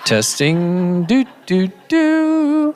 Testing. Do do do.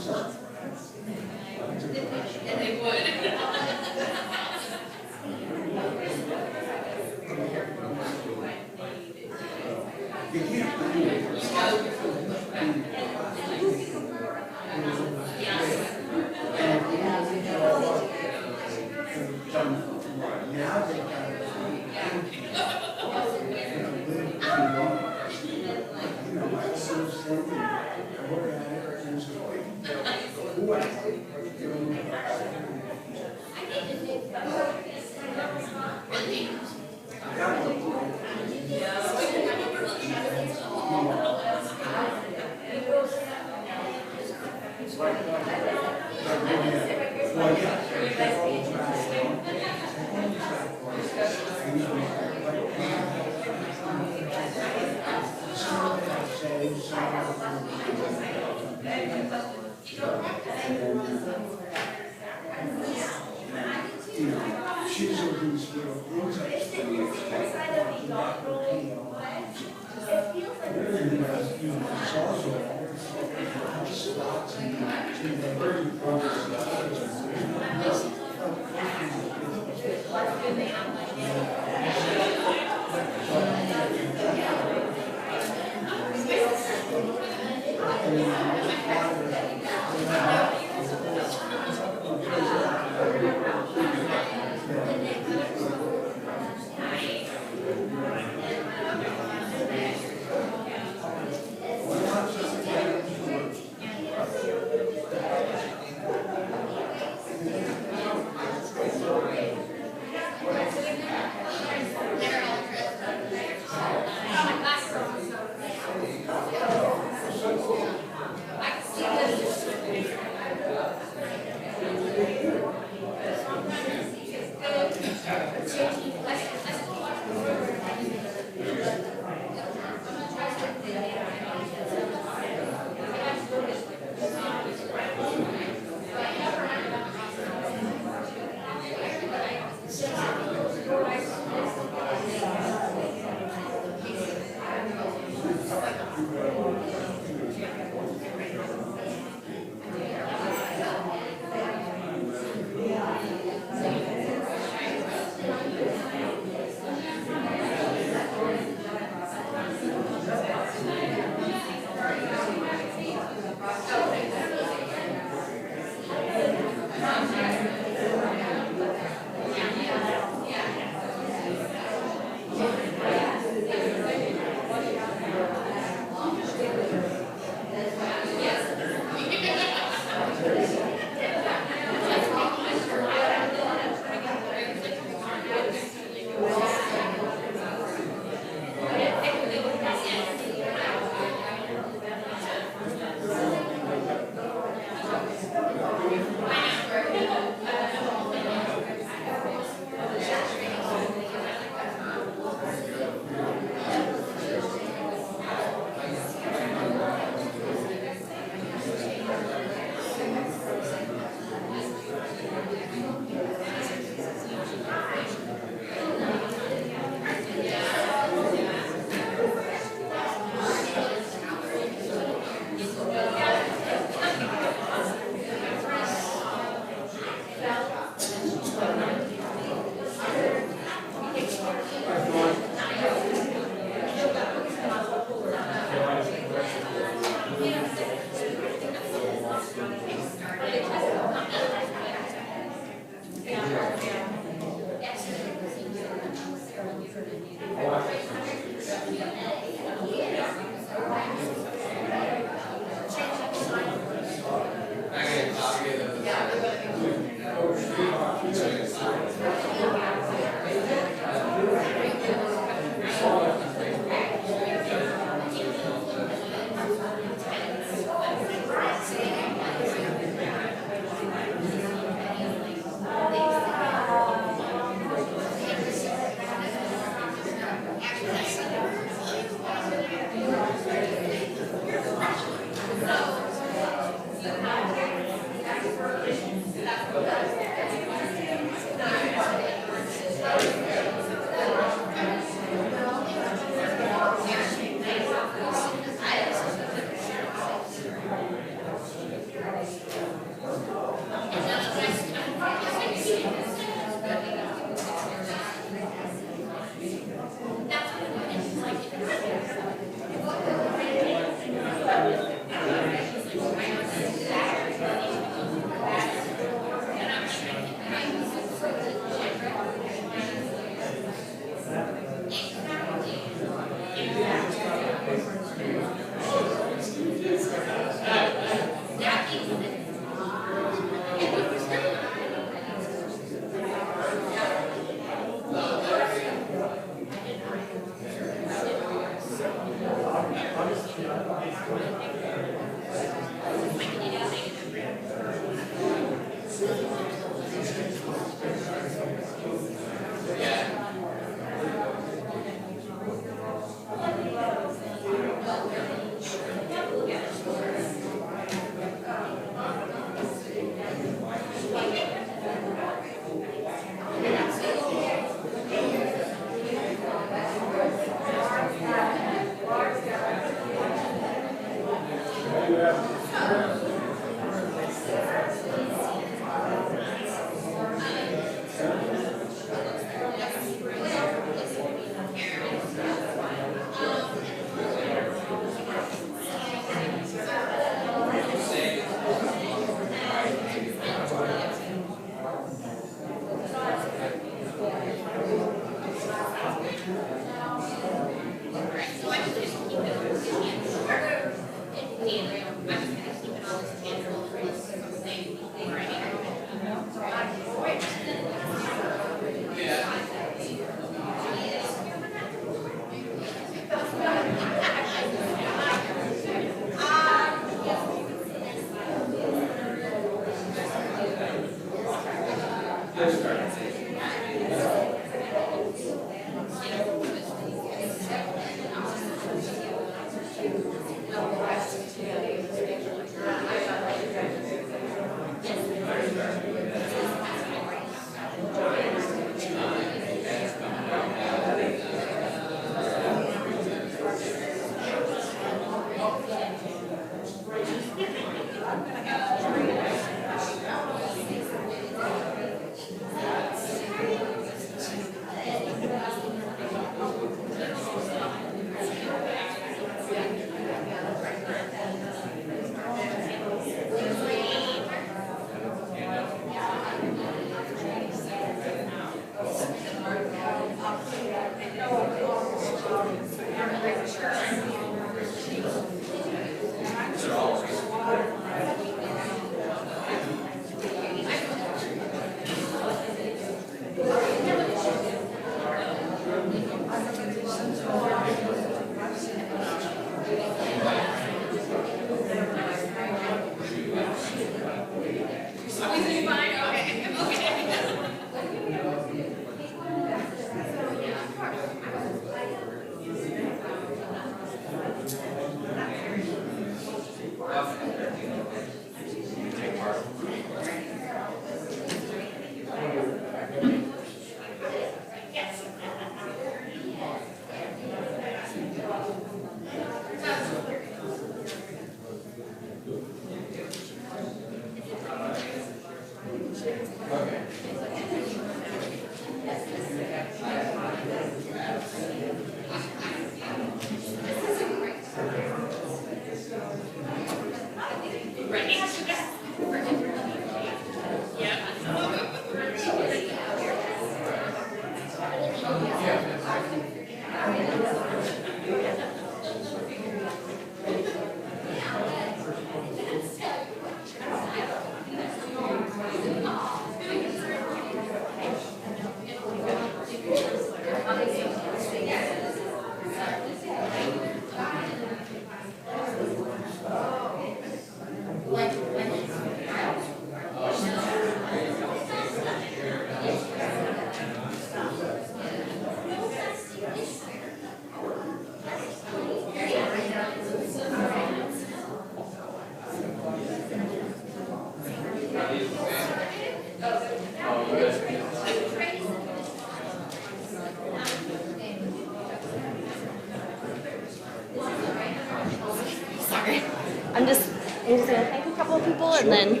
I'm just going to thank a couple of people and then.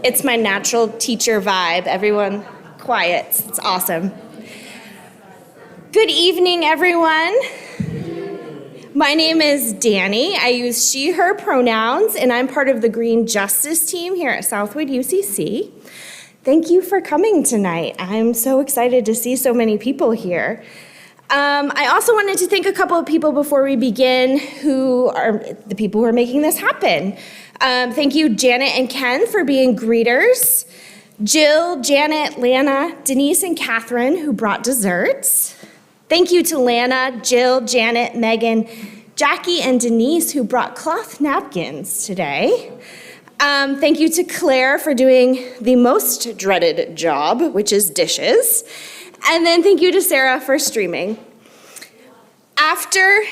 It's my natural teacher vibe. Everyone quiet. It's awesome. Good evening, everyone. My name is Danny. I use she, her pronouns, and I'm part of the Green Justice team here at Southwood UCC. Thank you for coming tonight. I'm so excited to see so many people here. I also wanted to thank a couple of people before we begin who are the people who are making this happen. Thank you, Janet and Ken, for being greeters. Jill, Janet, Lana, Denise, and Catherine, who brought desserts. Thank you to Lana, Jill, Janet, Megan, Jackie, and Denise, who brought cloth napkins today. Thank you to Claire for doing the most dreaded job, which is dishes. And then thank you to Sarah for streaming. After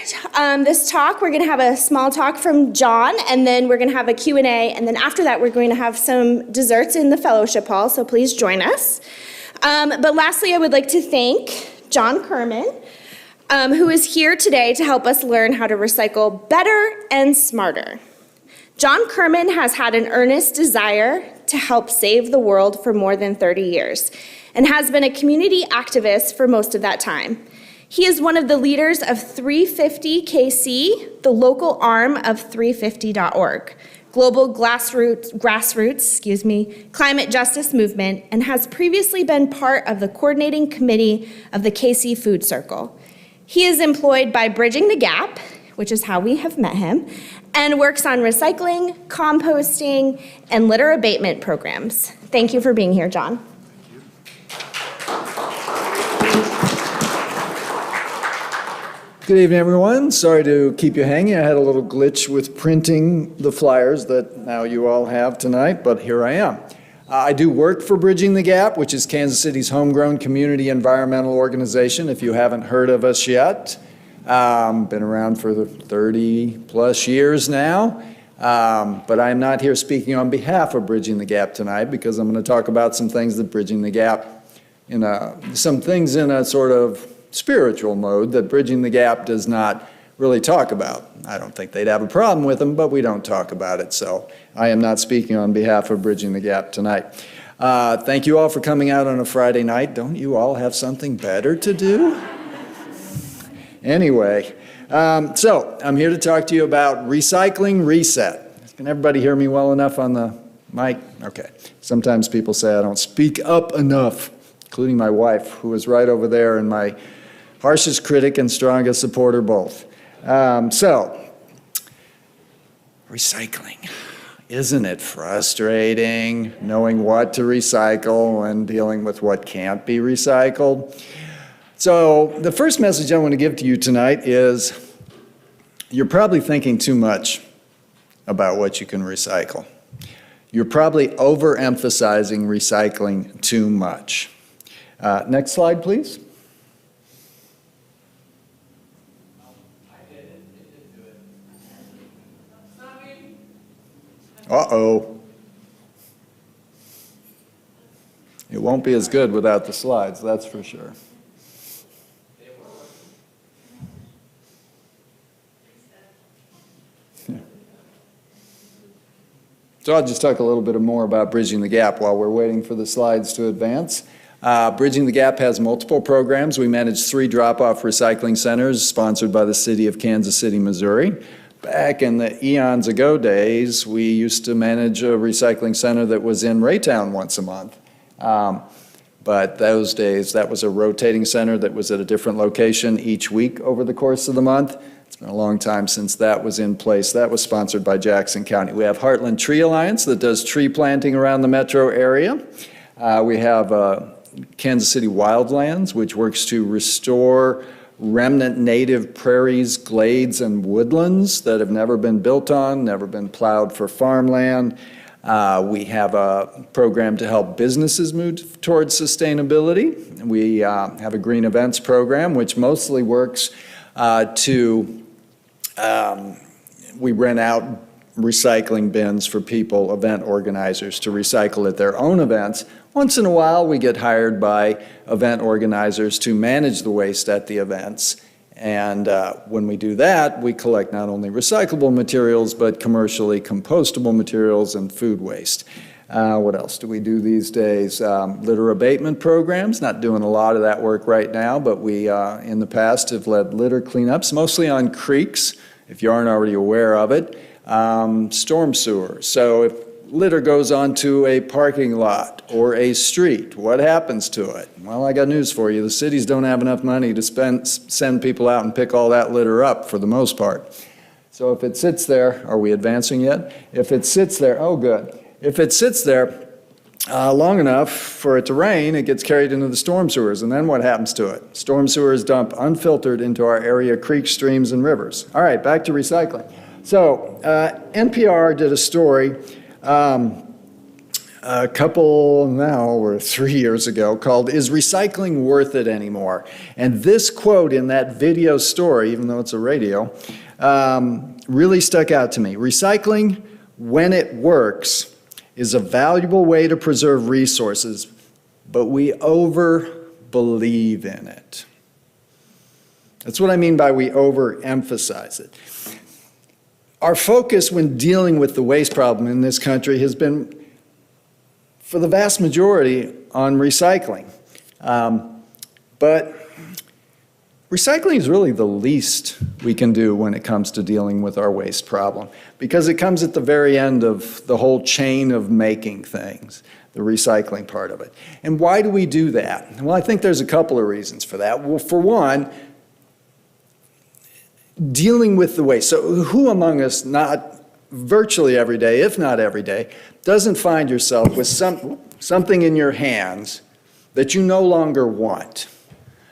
this talk, we're going to have a small talk from John, and then we're going to have a Q&A, and then after that, we're going to have some desserts in the fellowship hall, so please join us. But lastly, I would like to thank John Kerman, who is here today to help us learn how to recycle better and smarter. John Kerman has had an earnest desire to help save the world for more than 30 years and has been a community activist for most of that time. He is one of the leaders of 350 KC, the local arm of 350.org, global grassroots, climate justice movement, and has previously been part of the coordinating committee of the KC Food Circle. He is employed by Bridging the Gap, which is how we have met him, and works on recycling, composting, and litter abatement programs. Thank you for being here, John. Good evening, everyone. Sorry to keep you hanging. I had a little glitch with printing the flyers that now you all have tonight, but here I am. I do work for Bridging the Gap, which is Kansas City's homegrown community environmental organization, if you haven't heard of us yet. Been around for 30 plus years now, but I'm not here speaking on behalf of Bridging the Gap tonight because I'm going to talk about some things that Bridging the Gap, some things in a sort of spiritual mode that Bridging the Gap does not really talk about. I don't think they'd have a problem with them, but we don't talk about it, so I am not speaking on behalf of Bridging the Gap tonight. Thank you all for coming out on a Friday night. Don't you all have something better to do? Anyway, so I'm here to talk to you about Recycling Reset. Can everybody hear me well enough on the mic? Okay. Sometimes people say I don't speak up enough, including my wife, who is right over there, and my harshest critic and strongest supporter both. Recycling. Isn't it frustrating knowing what to recycle and dealing with what can't be recycled? So the first message I want to give to you tonight is you're probably thinking too much about what you can recycle. You're probably overemphasizing recycling too much. Next slide, please. Uh-oh. It won't be as good without the slides, that's for sure. So I'll just talk a little bit more about Bridging the Gap while we're waiting for the slides to advance. Bridging the Gap has multiple programs. We manage 3 drop-off recycling centers sponsored by the city of Kansas City, Missouri. Back in the eons ago days, we used to manage a recycling center that was in Raytown once a month. But those days, that was a rotating center that was at a different location each week over the course of the month. It's been a long time since that was in place. That was sponsored by Jackson County. We have Heartland Tree Alliance that does tree planting around the metro area. We have Kansas City Wildlands, which works to restore remnant native prairies, glades, and woodlands that have never been built on, never been plowed for farmland. We have a program to help businesses move towards sustainability. We have a green events program, which mostly works we rent out recycling bins for people, event organizers, to recycle at their own events. Once in a while, we get hired by event organizers to manage the waste at the events. And when we do that, we collect not only recyclable materials, but commercially compostable materials and food waste. What else do we do these days? Litter abatement programs, not doing a lot of that work right now, but we, in the past, have led litter cleanups, mostly on creeks, if you aren't already aware of it. Storm sewer. So if litter goes onto a parking lot or a street, what happens to it? Well, I got news for you. The cities don't have enough money to send people out and pick all that litter up for the most part. So if it sits there, are we advancing yet? If it sits there, oh good. If it sits there long enough for it to rain, it gets carried into the storm sewers. And then what happens to it? Storm sewers dump unfiltered into our area creeks, streams, and rivers. All right, back to recycling. So NPR did a story a couple, now or 3 years ago, called "Is Recycling Worth It Anymore?" And this quote in that video story, even though it's a radio, really stuck out to me. Recycling, when it works, is a valuable way to preserve resources, but we over-believe in it. That's what I mean by we overemphasize it. Our focus when dealing with the waste problem in this country has been, for the vast majority, on recycling. But recycling is really the least we can do when it comes to dealing with our waste problem, because it comes at the very end of the whole chain of making things, the recycling part of it. And why do we do that? Well, I think there's a couple of reasons for that. Well, for one, dealing with the waste. So who among us, not virtually every day, if not every day, doesn't find yourself with something in your hands that you no longer want,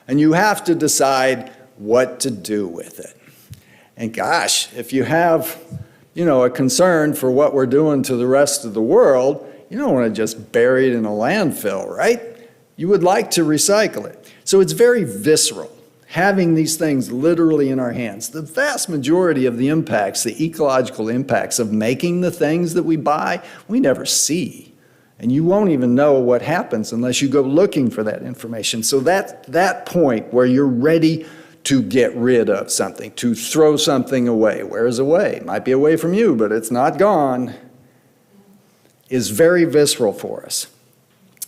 and you have to decide what to do with it? And gosh, if you have, a concern for what we're doing to the rest of the world, you don't want to just bury it in a landfill, right? You would like to recycle it. So it's very visceral, having these things literally in our hands. The vast majority of the impacts, the ecological impacts of making the things that we buy, we never see. And you won't even know what happens unless you go looking for that information. So that point where you're ready to get rid of something, to throw something away, where is away? It might be away from you, but it's not gone, is very visceral for us.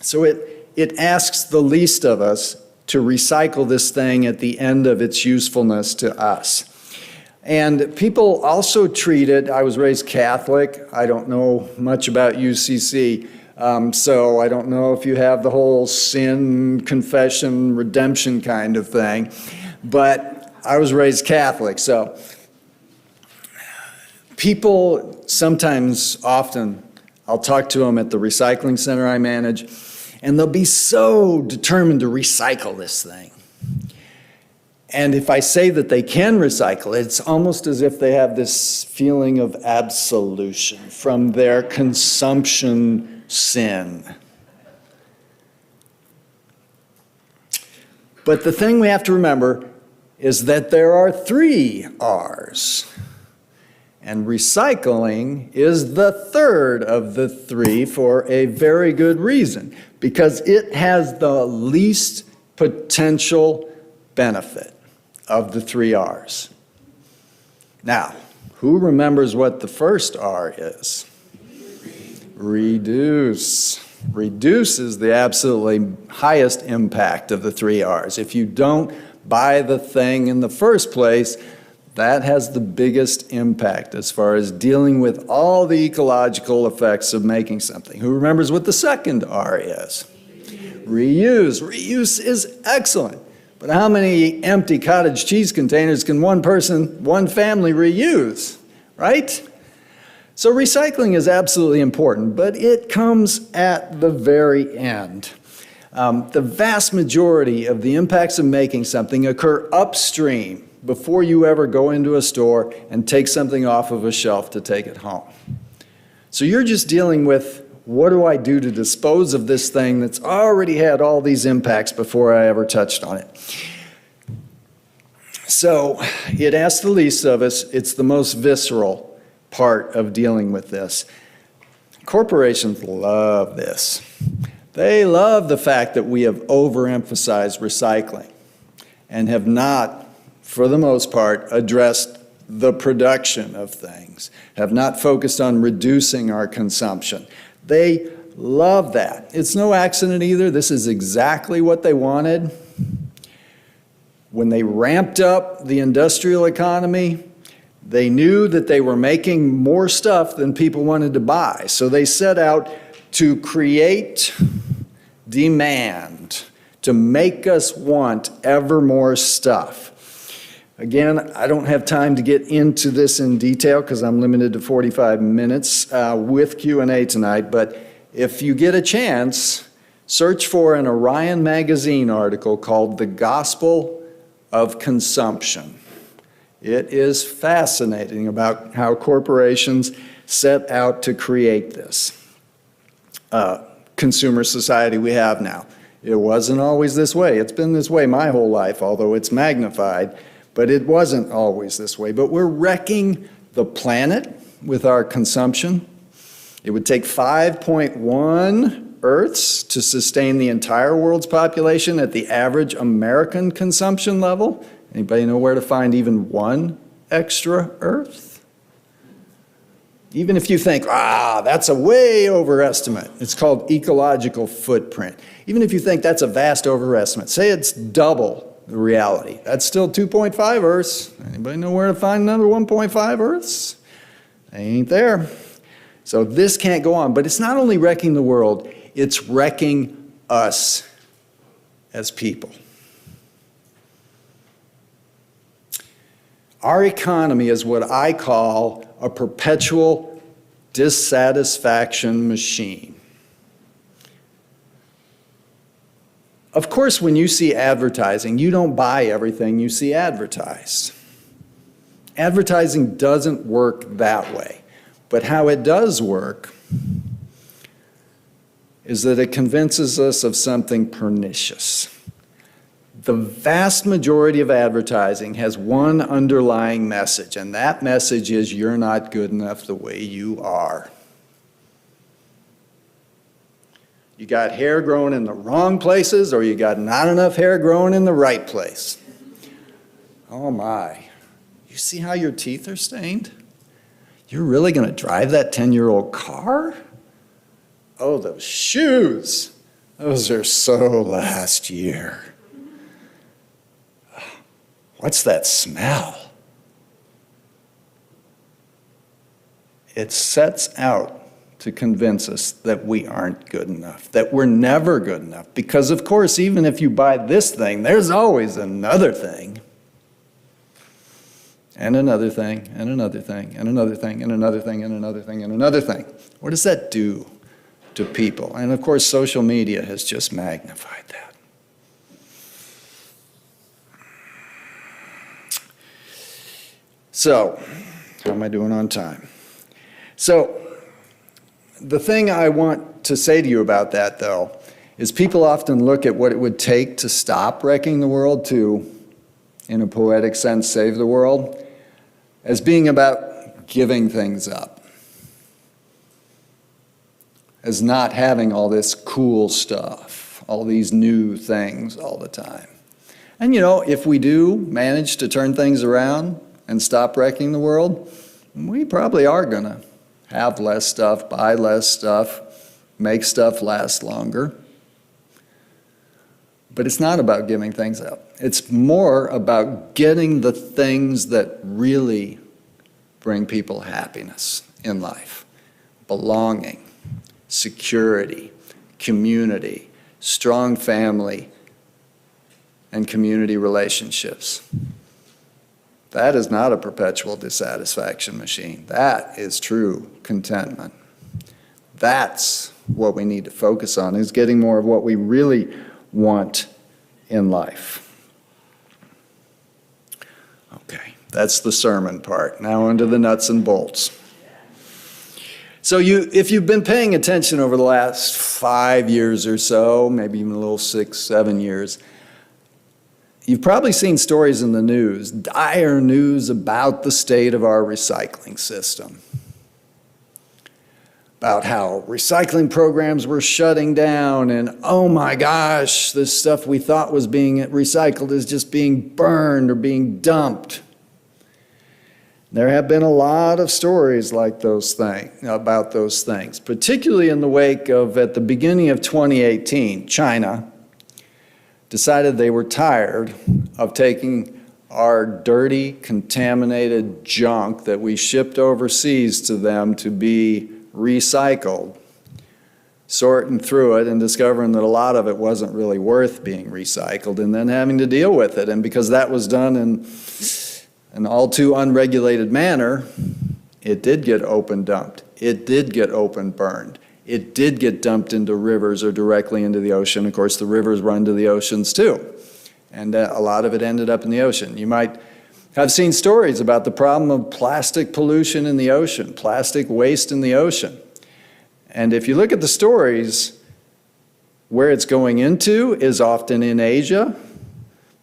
So it asks the least of us to recycle this thing at the end of its usefulness to us. And people also treat it, I was raised Catholic, I don't know much about UCC, so I don't know if you have the whole sin, confession, redemption kind of thing, but I was raised Catholic, so people sometimes, often, I'll talk to them at the recycling center I manage, and they'll be so determined to recycle this thing. And if I say that they can recycle it, it's almost as if they have this feeling of absolution from their consumption sin. But the thing we have to remember is that there are 3 R's. And recycling is the third of the 3 for a very good reason, because it has the least potential benefit of the 3 R's. Now, who remembers what the first R is? Reduce. Reduce is the absolutely highest impact of the 3 R's. If you don't buy the thing in the first place, That has the biggest impact as far as dealing with all the ecological effects of making something. Who remembers what the second R is? Reuse. Reuse is excellent. But how many empty cottage cheese containers can one person, one family reuse, right? So recycling is absolutely important, but it comes at the very end. The vast majority of the impacts of making something occur upstream before you ever go into a store and take something off of a shelf to take it home. So you're just dealing with, what do I do to dispose of this thing that's already had all these impacts before I ever touched on it? So it asks the least of us. It's the most visceral part of dealing with this. Corporations love this. They love the fact that we have overemphasized recycling and have not, for the most part, addressed the production of things, have not focused on reducing our consumption. They love that. It's no accident either. This is exactly what they wanted. When they ramped up the industrial economy, they knew that they were making more stuff than people wanted to buy. So they set out to create demand, to make us want ever more stuff. Again, I don't have time to get into this in detail because I'm limited to 45 minutes with Q&A tonight, but if you get a chance, search for an Orion magazine article called The Gospel of Consumption. It is fascinating about how corporations set out to create this consumer society we have now. It wasn't always this way. It's been this way my whole life, although it's magnified. But it wasn't always this way. But we're wrecking the planet with our consumption. It would take 5.1 Earths to sustain the entire world's population at the average American consumption level. Anybody know where to find even one extra Earth? Even if you think, that's a way overestimate. It's called ecological footprint. Even if you think that's a vast overestimate, say it's double the reality. That's still 2.5 Earths. Anybody know where to find another 1.5 Earths? They ain't there. So this can't go on. But it's not only wrecking the world, it's wrecking us as people. Our economy is what I call a perpetual dissatisfaction machine. Of course, when you see advertising, you don't buy everything you see advertised. Advertising doesn't work that way. But how it does work is that it convinces us of something pernicious. The vast majority of advertising has one underlying message, and that message is you're not good enough the way you are. You got hair growing in the wrong places, or you got not enough hair growing in the right place. Oh my, you see how your teeth are stained? You're really going to drive that 10-year-old car? Oh, those shoes, those are so last year. What's that smell? It sets out to convince us that we aren't good enough, that we're never good enough. Because, of course, even if you buy this thing, there's always another thing. And another thing, and another thing, and another thing, and another thing, and another thing, and another thing. What does that do to people? And, of course, social media has just magnified that. So, how am I doing on time? So, the thing I want to say to you about that, though, is people often look at what it would take to stop wrecking the world, to, in a poetic sense, save the world, as being about giving things up, as not having all this cool stuff, all these new things all the time. And, you know, if we do manage to turn things around and stop wrecking the world, we probably are going to have less stuff, buy less stuff, make stuff last longer. But it's not about giving things up. It's more about getting the things that really bring people happiness in life. Belonging, security, community, strong family, and community relationships. That is not a perpetual dissatisfaction machine. That is true contentment. That's what we need to focus on, is getting more of what we really want in life. Okay, that's the sermon part. Now onto the nuts and bolts. So if you've been paying attention over the last 5 years or so, maybe even a little 6, 7 years, you've probably seen stories in the news, dire news about the state of our recycling system. About how recycling programs were shutting down, and oh my gosh, this stuff we thought was being recycled is just being burned or being dumped. There have been a lot of stories like those things, about those things, particularly in the wake of, at the beginning of 2018, China decided they were tired of taking our dirty, contaminated junk that we shipped overseas to them to be recycled, sorting through it and discovering that a lot of it wasn't really worth being recycled, and then having to deal with it. And because that was done in an all too unregulated manner, it did get open dumped. It did get open burned. It did get dumped into rivers or directly into the ocean. Of course, the rivers run to the oceans too. And a lot of it ended up in the ocean. You might have seen stories about the problem of plastic pollution in the ocean, plastic waste in the ocean. And if you look at the stories, where it's going into is often in Asia,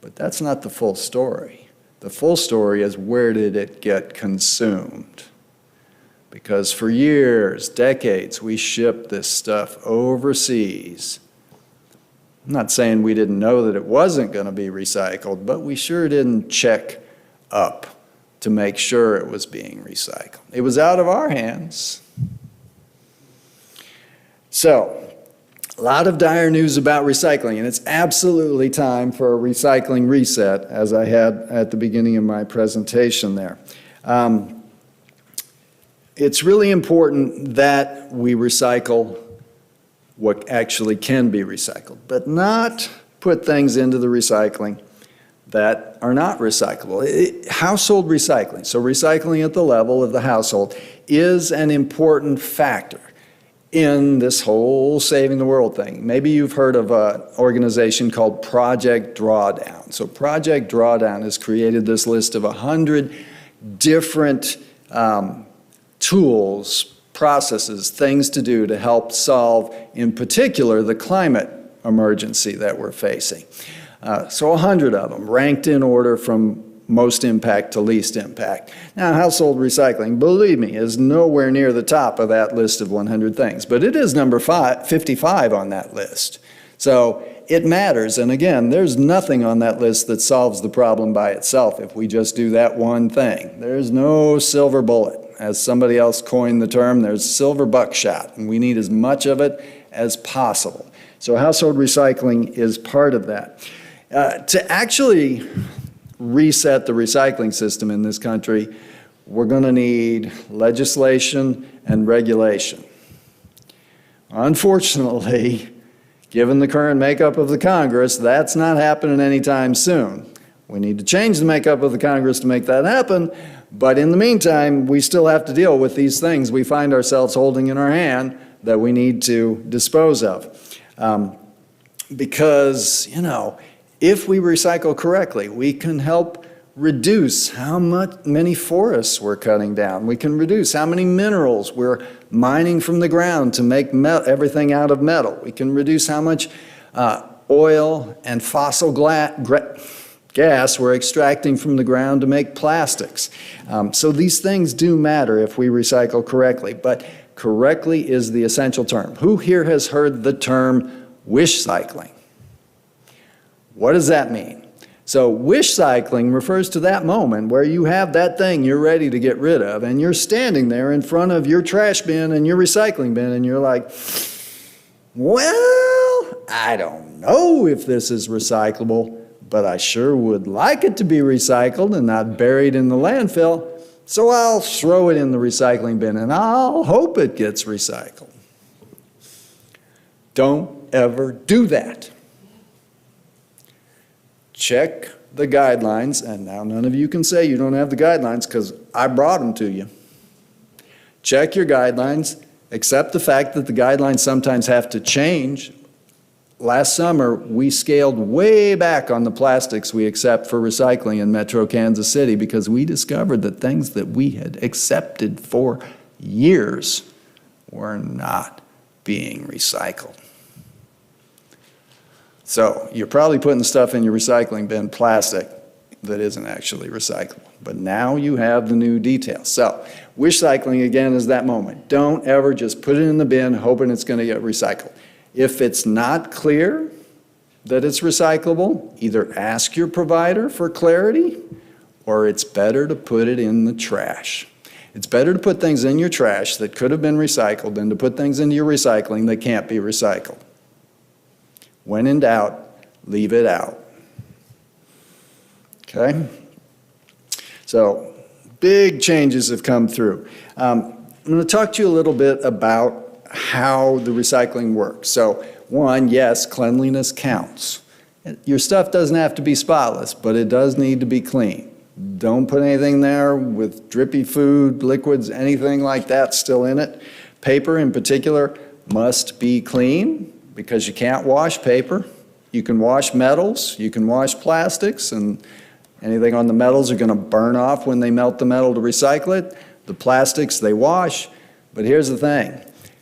but that's not the full story. The full story is, where did it get consumed? Because for years, decades, we shipped this stuff overseas. I'm not saying we didn't know that it wasn't going to be recycled, but we sure didn't check up to make sure it was being recycled. It was out of our hands. So, a lot of dire news about recycling, and it's absolutely time for a recycling reset, as I had at the beginning of my presentation there. It's really important that we recycle what actually can be recycled, but not put things into the recycling that are not recyclable. Household recycling, so recycling at the level of the household, is an important factor in this whole saving the world thing. Maybe you've heard of an organization called Project Drawdown. So Project Drawdown has created this list of 100 different tools, processes, things to do to help solve, in particular, the climate emergency that we're facing. So 100 of them, ranked in order from most impact to least impact. Now, household recycling, believe me, is nowhere near the top of that list of 100 things, but it is number 55 on that list. So it matters, and again, there's nothing on that list that solves the problem by itself if we just do that one thing. There's no silver bullet. As somebody else coined the term, there's silver buckshot, and we need as much of it as possible. So household recycling is part of that. To actually reset the recycling system in this country, we're going to need legislation and regulation. Unfortunately, given the current makeup of the Congress, that's not happening anytime soon. We need to change the makeup of the Congress to make that happen, but in the meantime, we still have to deal with these things we find ourselves holding in our hand that we need to dispose of. Because, if we recycle correctly, we can help reduce how many forests we're cutting down. We can reduce how many minerals we're mining from the ground to make everything out of metal. We can reduce how much oil and fossil gas we're extracting from the ground to make plastics. So these things do matter if we recycle correctly, but correctly is the essential term. Who here has heard the term wish cycling? What does that mean? So wish cycling refers to that moment where you have that thing you're ready to get rid of, and you're standing there in front of your trash bin and your recycling bin, and you're like, well, I don't know if this is recyclable, but I sure would like it to be recycled and not buried in the landfill, so I'll throw it in the recycling bin and I'll hope it gets recycled. Don't ever do that. Check the guidelines, and now none of you can say you don't have the guidelines because I brought them to you. Check your guidelines, accept the fact that the guidelines sometimes have to change. Last summer, we scaled way back on the plastics we accept for recycling in Metro Kansas City because we discovered that things that we had accepted for years were not being recycled. So you're probably putting stuff in your recycling bin, plastic, that isn't actually recyclable. But now you have the new details. So wish cycling, again, is that moment. Don't ever just put it in the bin hoping it's going to get recycled. If it's not clear that it's recyclable, either ask your provider for clarity, or it's better to put it in the trash. It's better to put things in your trash that could have been recycled than to put things into your recycling that can't be recycled. When in doubt, leave it out. Okay? So, big changes have come through. I'm going to talk to you a little bit about how the recycling works. So, one, yes, cleanliness counts. Your stuff doesn't have to be spotless, but it does need to be clean. Don't put anything there with drippy food, liquids, anything like that still in it. Paper in particular must be clean because you can't wash paper. You can wash metals, you can wash plastics, and anything on the metals are going to burn off when they melt the metal to recycle it. The plastics, they wash. But here's the thing.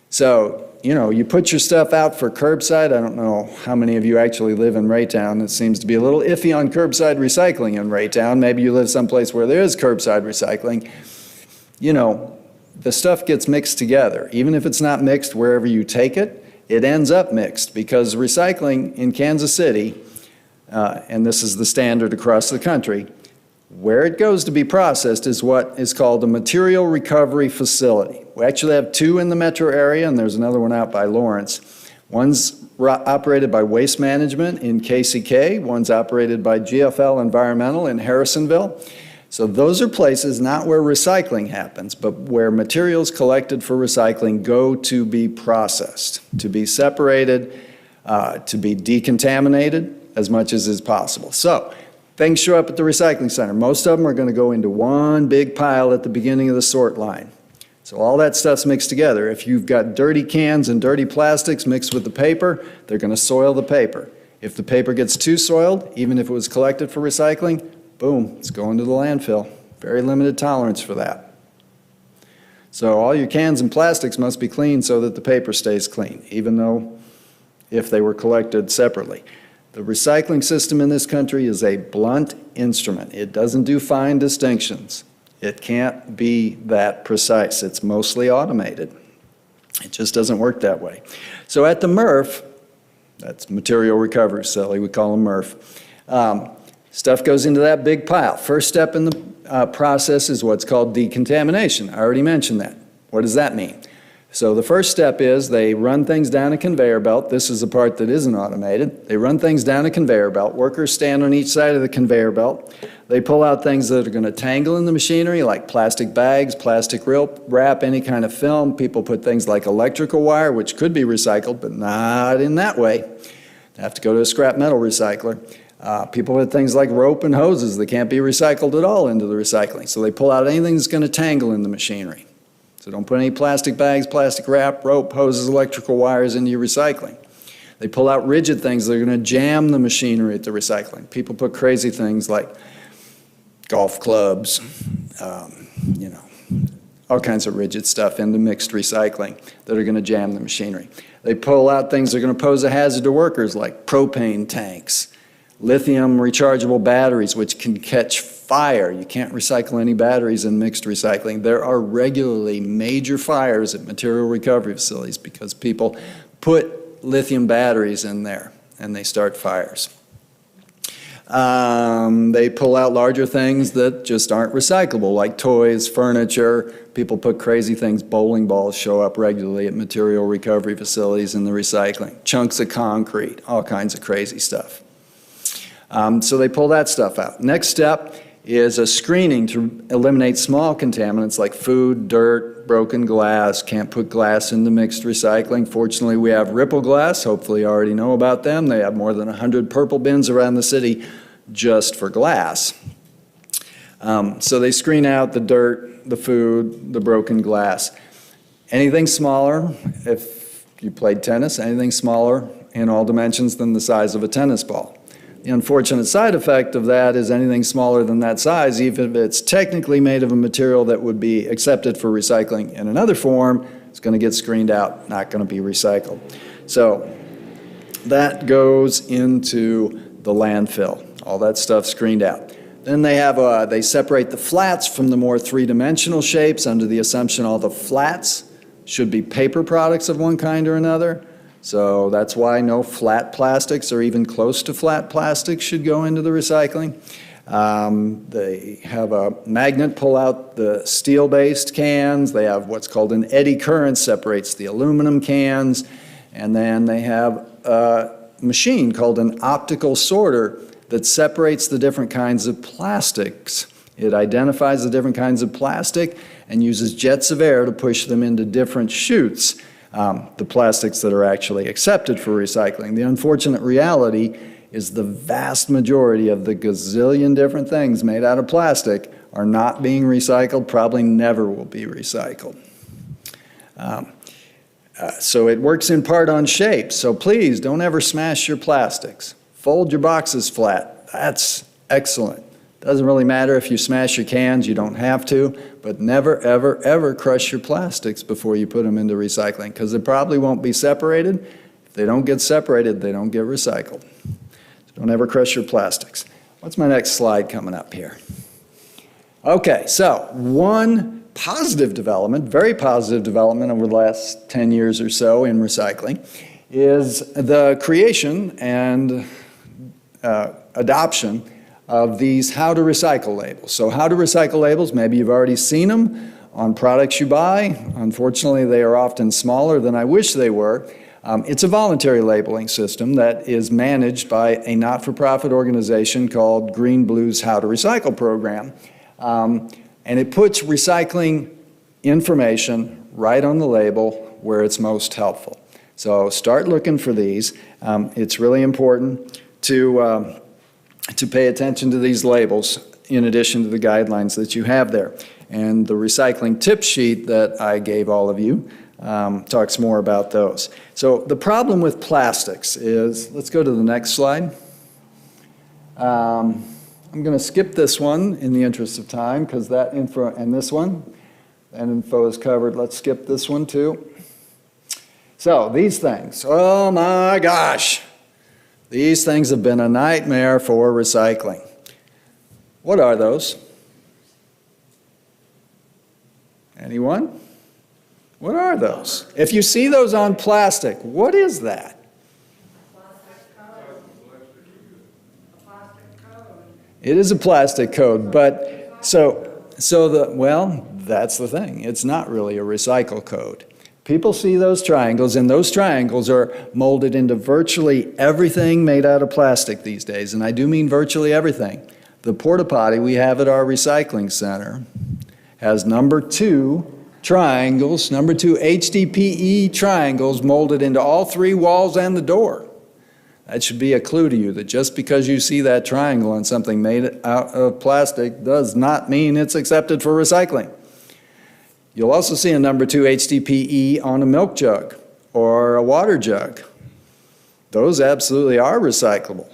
So, you put your stuff out for curbside. I don't know how many of you actually live in Raytown. It seems to be a little iffy on curbside recycling in Raytown. Maybe you live someplace where there is curbside recycling. The stuff gets mixed together. Even if it's not mixed wherever you take it, it ends up mixed because recycling in Kansas City, and this is the standard across the country, where it goes to be processed is what is called a material recovery facility. We actually have two in the metro area, and there's another one out by Lawrence. One's operated by Waste Management in KCK, one's operated by GFL Environmental in Harrisonville. So those are places not where recycling happens, but where materials collected for recycling go to be processed, to be separated, to be decontaminated as much as is possible. So things show up at the recycling center. Most of them are going to go into one big pile at the beginning of the sort line. So all that stuff's mixed together. If you've got dirty cans and dirty plastics mixed with the paper, they're going to soil the paper. If the paper gets too soiled, even if it was collected for recycling, boom, it's going to the landfill. Very limited tolerance for that. So all your cans and plastics must be clean so that the paper stays clean, even though if they were collected separately. The recycling system in this country is a blunt instrument. It doesn't do fine distinctions. It can't be that precise. It's mostly automated. It just doesn't work that way. So at the MRF, that's Material Recovery Facility, we call them MRF, stuff goes into that big pile. First step in the process is what's called decontamination. I already mentioned that. What does that mean? So the first step is they run things down a conveyor belt. This is the part that isn't automated. They run things down a conveyor belt. Workers stand on each side of the conveyor belt. They pull out things that are going to tangle in the machinery, like plastic bags, plastic wrap, any kind of film. People put things like electrical wire, which could be recycled, but not in that way. They have to go to a scrap metal recycler. People put things like rope and hoses that can't be recycled at all into the recycling. So they pull out anything that's going to tangle in the machinery. So don't put any plastic bags, plastic wrap, rope, hoses, electrical wires into your recycling. They pull out rigid things that are going to jam the machinery at the recycling. People put crazy things like golf clubs, all kinds of rigid stuff into mixed recycling that are going to jam the machinery. They pull out things that are going to pose a hazard to workers like propane tanks, lithium rechargeable batteries, which can catch fire. You can't recycle any batteries in mixed recycling. There are regularly major fires at material recovery facilities because people put lithium batteries in there and they start fires. They pull out larger things that just aren't recyclable, like toys, furniture. People put crazy things. Bowling balls show up regularly at material recovery facilities in the recycling. Chunks of concrete, all kinds of crazy stuff. So they pull that stuff out. Next step is a screening to eliminate small contaminants like food, dirt, broken glass. Can't put glass into mixed recycling. Fortunately, we have Ripple Glass. Hopefully you already know about them. They have more than 100 purple bins around the city just for glass. So they screen out the dirt, the food, the broken glass. Anything smaller, if you played tennis, anything smaller in all dimensions than the size of a tennis ball. The unfortunate side effect of that is anything smaller than that size, even if it's technically made of a material that would be accepted for recycling in another form, it's going to get screened out, not going to be recycled. So that goes into the landfill, all that stuff screened out. Then they separate the flats from the more three-dimensional shapes under the assumption all the flats should be paper products of one kind or another. So that's why no flat plastics or even close to flat plastics should go into the recycling. They have a magnet pull out the steel-based cans. They have what's called an eddy current, separates the aluminum cans. And then they have a machine called an optical sorter that separates the different kinds of plastics. It identifies the different kinds of plastic and uses jets of air to push them into different chutes. The plastics that are actually accepted for recycling. The unfortunate reality is the vast majority of the gazillion different things made out of plastic are not being recycled, probably never will be recycled. So it works in part on shape, so please don't ever smash your plastics. Fold your boxes flat, that's excellent. Doesn't really matter if you smash your cans, you don't have to, but never, ever, ever crush your plastics before you put them into recycling, because they probably won't be separated. If they don't get separated, they don't get recycled. So don't ever crush your plastics. What's my next slide coming up here? Okay, so one positive development, very positive development over the last 10 years or so in recycling is the creation and adoption of these how to recycle labels. So how to recycle labels, maybe you've already seen them on products you buy. Unfortunately, they are often smaller than I wish they were. It's a voluntary labeling system that is managed by a not-for-profit organization called Green Blue's How to Recycle program. And it puts recycling information right on the label where it's most helpful. So start looking for these. It's really important to pay attention to these labels in addition to the guidelines that you have there. And the recycling tip sheet that I gave all of you talks more about those. So the problem with plastics is, let's go to the next slide. I'm going to skip this one in the interest of time because that info and this one, that info is covered. Let's skip this one too. So these things, oh my gosh. These things have been a nightmare for recycling. What are those? Anyone? What are those? If you see those on plastic, what is that? It is a plastic code, but well, that's the thing. It's not really a recycle code. People see those triangles, and those triangles are molded into virtually everything made out of plastic these days, and I do mean virtually everything. The porta potty we have at our recycling center has number 2 triangles, number 2 HDPE triangles molded into all 3 walls and the door. That should be a clue to you that just because you see that triangle on something made out of plastic does not mean it's accepted for recycling. You'll also see a number 2 HDPE on a milk jug or a water jug. Those absolutely are recyclable.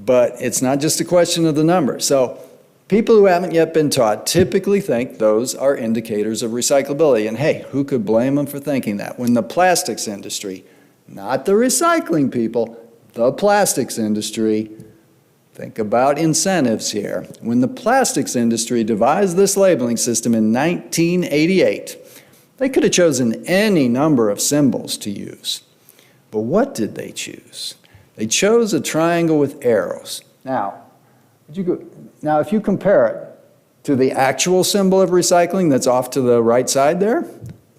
But it's not just a question of the number. So people who haven't yet been taught typically think those are indicators of recyclability. And hey, who could blame them for thinking that? When the plastics industry, not the recycling people, the plastics industry, think about incentives here. When the plastics industry devised this labeling system in 1988, they could have chosen any number of symbols to use. But what did they choose? They chose a triangle with arrows. Now, if you compare it to the actual symbol of recycling that's off to the right side there,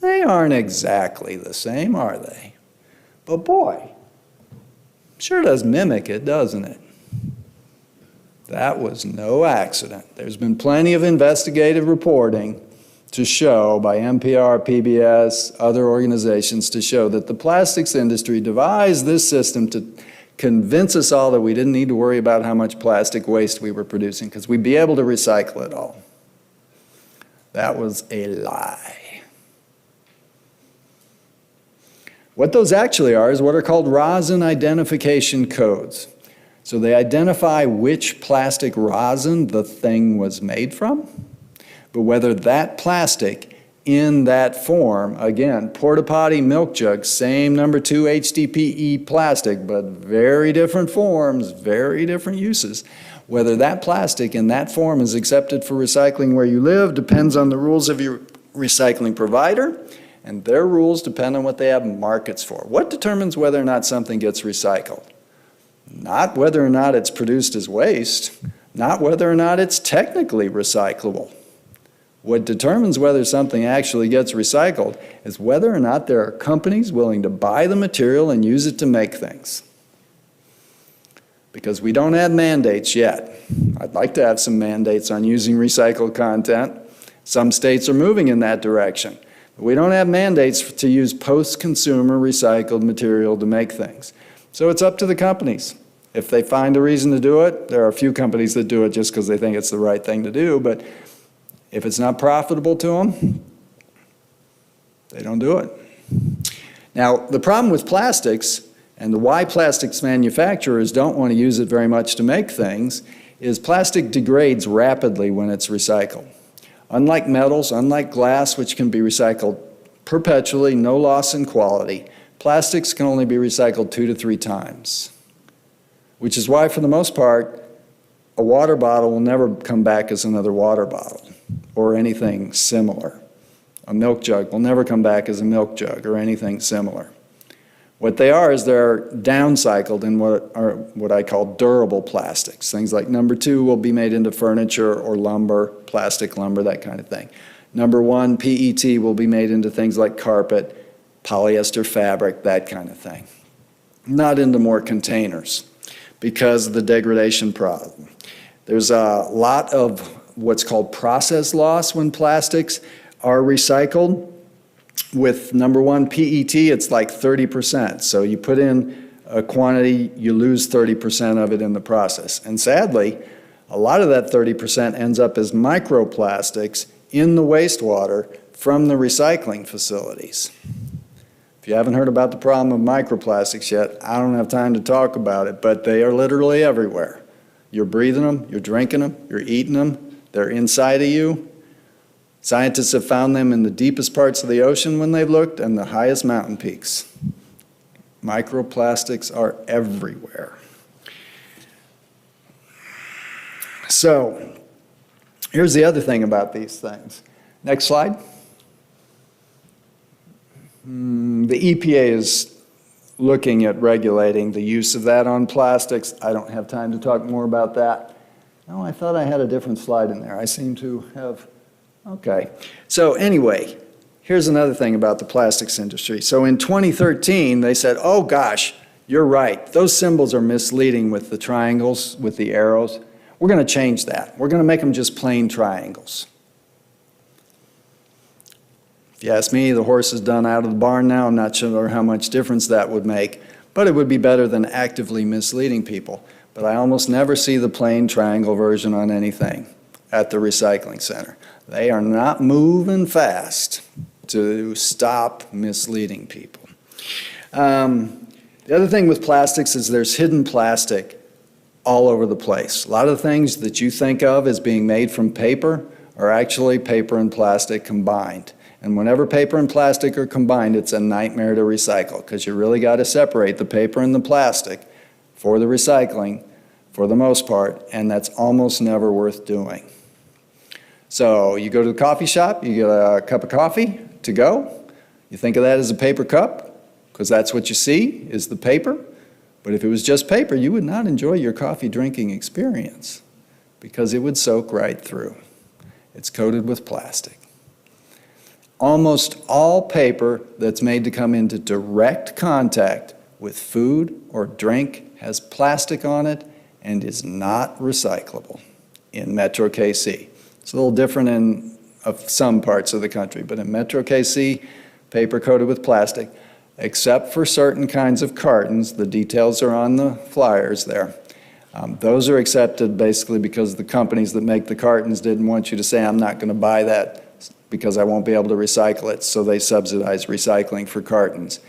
they aren't exactly the same, are they? But boy, sure does mimic it, doesn't it? That was no accident. There's been plenty of investigative reporting to show by NPR, PBS, other organizations to show that the plastics industry devised this system to convince us all that we didn't need to worry about how much plastic waste we were producing because we'd be able to recycle it all. That was a lie. What those actually are is what are called rosin identification codes. So they identify which plastic rosin the thing was made from, but whether that plastic in that form, again, porta potty, milk jug, same number 2 HDPE plastic, but very different forms, very different uses. Whether that plastic in that form is accepted for recycling where you live depends on the rules of your recycling provider, and their rules depend on what they have markets for. What determines whether or not something gets recycled? Not whether or not it's produced as waste, not whether or not it's technically recyclable. What determines whether something actually gets recycled is whether or not there are companies willing to buy the material and use it to make things. Because we don't have mandates yet. I'd like to have some mandates on using recycled content. Some states are moving in that direction. But we don't have mandates to use post-consumer recycled material to make things. So it's up to the companies. If they find a reason to do it, there are a few companies that do it just because they think it's the right thing to do, but if it's not profitable to them, they don't do it. Now, the problem with plastics, and the why plastics manufacturers don't want to use it very much to make things, is plastic degrades rapidly when it's recycled. Unlike metals, unlike glass, which can be recycled perpetually, no loss in quality, plastics can only be recycled 2 to 3 times, which is why, for the most part, a water bottle will never come back as another water bottle or anything similar. A milk jug will never come back as a milk jug or anything similar. What they are is they're downcycled in what I call durable plastics. Things like number 2 will be made into furniture or lumber, plastic lumber, that kind of thing. Number 1, PET, will be made into things like carpet, polyester fabric, that kind of thing. Not into more containers because of the degradation problem. There's a lot of what's called process loss when plastics are recycled. With number 1, PET, it's like 30%. So you put in a quantity, you lose 30% of it in the process. And sadly, a lot of that 30% ends up as microplastics in the wastewater from the recycling facilities. If you haven't heard about the problem of microplastics yet, I don't have time to talk about it, but they are literally everywhere. You're breathing them, you're drinking them, you're eating them, they're inside of you. Scientists have found them in the deepest parts of the ocean when they've looked and the highest mountain peaks. Microplastics are everywhere. So, here's the other thing about these things. Next slide. The EPA is looking at regulating the use of that on plastics. I don't have time to talk more about that. No, I thought I had a different slide in there. I seem to have, okay. So anyway, here's another thing about the plastics industry. So in 2013, they said, oh gosh, you're right. Those symbols are misleading with the triangles, with the arrows. We're going to change that. We're going to make them just plain triangles. If you ask me, the horse is done out of the barn now. I'm not sure how much difference that would make, but it would be better than actively misleading people. But I almost never see the plain triangle version on anything at the recycling center. They are not moving fast to stop misleading people. The other thing with plastics is there's hidden plastic all over the place. A lot of the things that you think of as being made from paper are actually paper and plastic combined. And whenever paper and plastic are combined, it's a nightmare to recycle because you really got to separate the paper and the plastic for the recycling for the most part, and that's almost never worth doing. So you go to the coffee shop, you get a cup of coffee to go. You think of that as a paper cup because that's what you see is the paper. But if it was just paper, you would not enjoy your coffee drinking experience because it would soak right through. It's coated with plastic. Almost all paper that's made to come into direct contact with food or drink has plastic on it and is not recyclable in Metro KC. It's a little different in some parts of the country, but in Metro KC, paper coated with plastic, except for certain kinds of cartons, the details are on the flyers there. Those are accepted basically because the companies that make the cartons didn't want you to say, I'm not going to buy that because I won't be able to recycle it, so they subsidize recycling for cartons.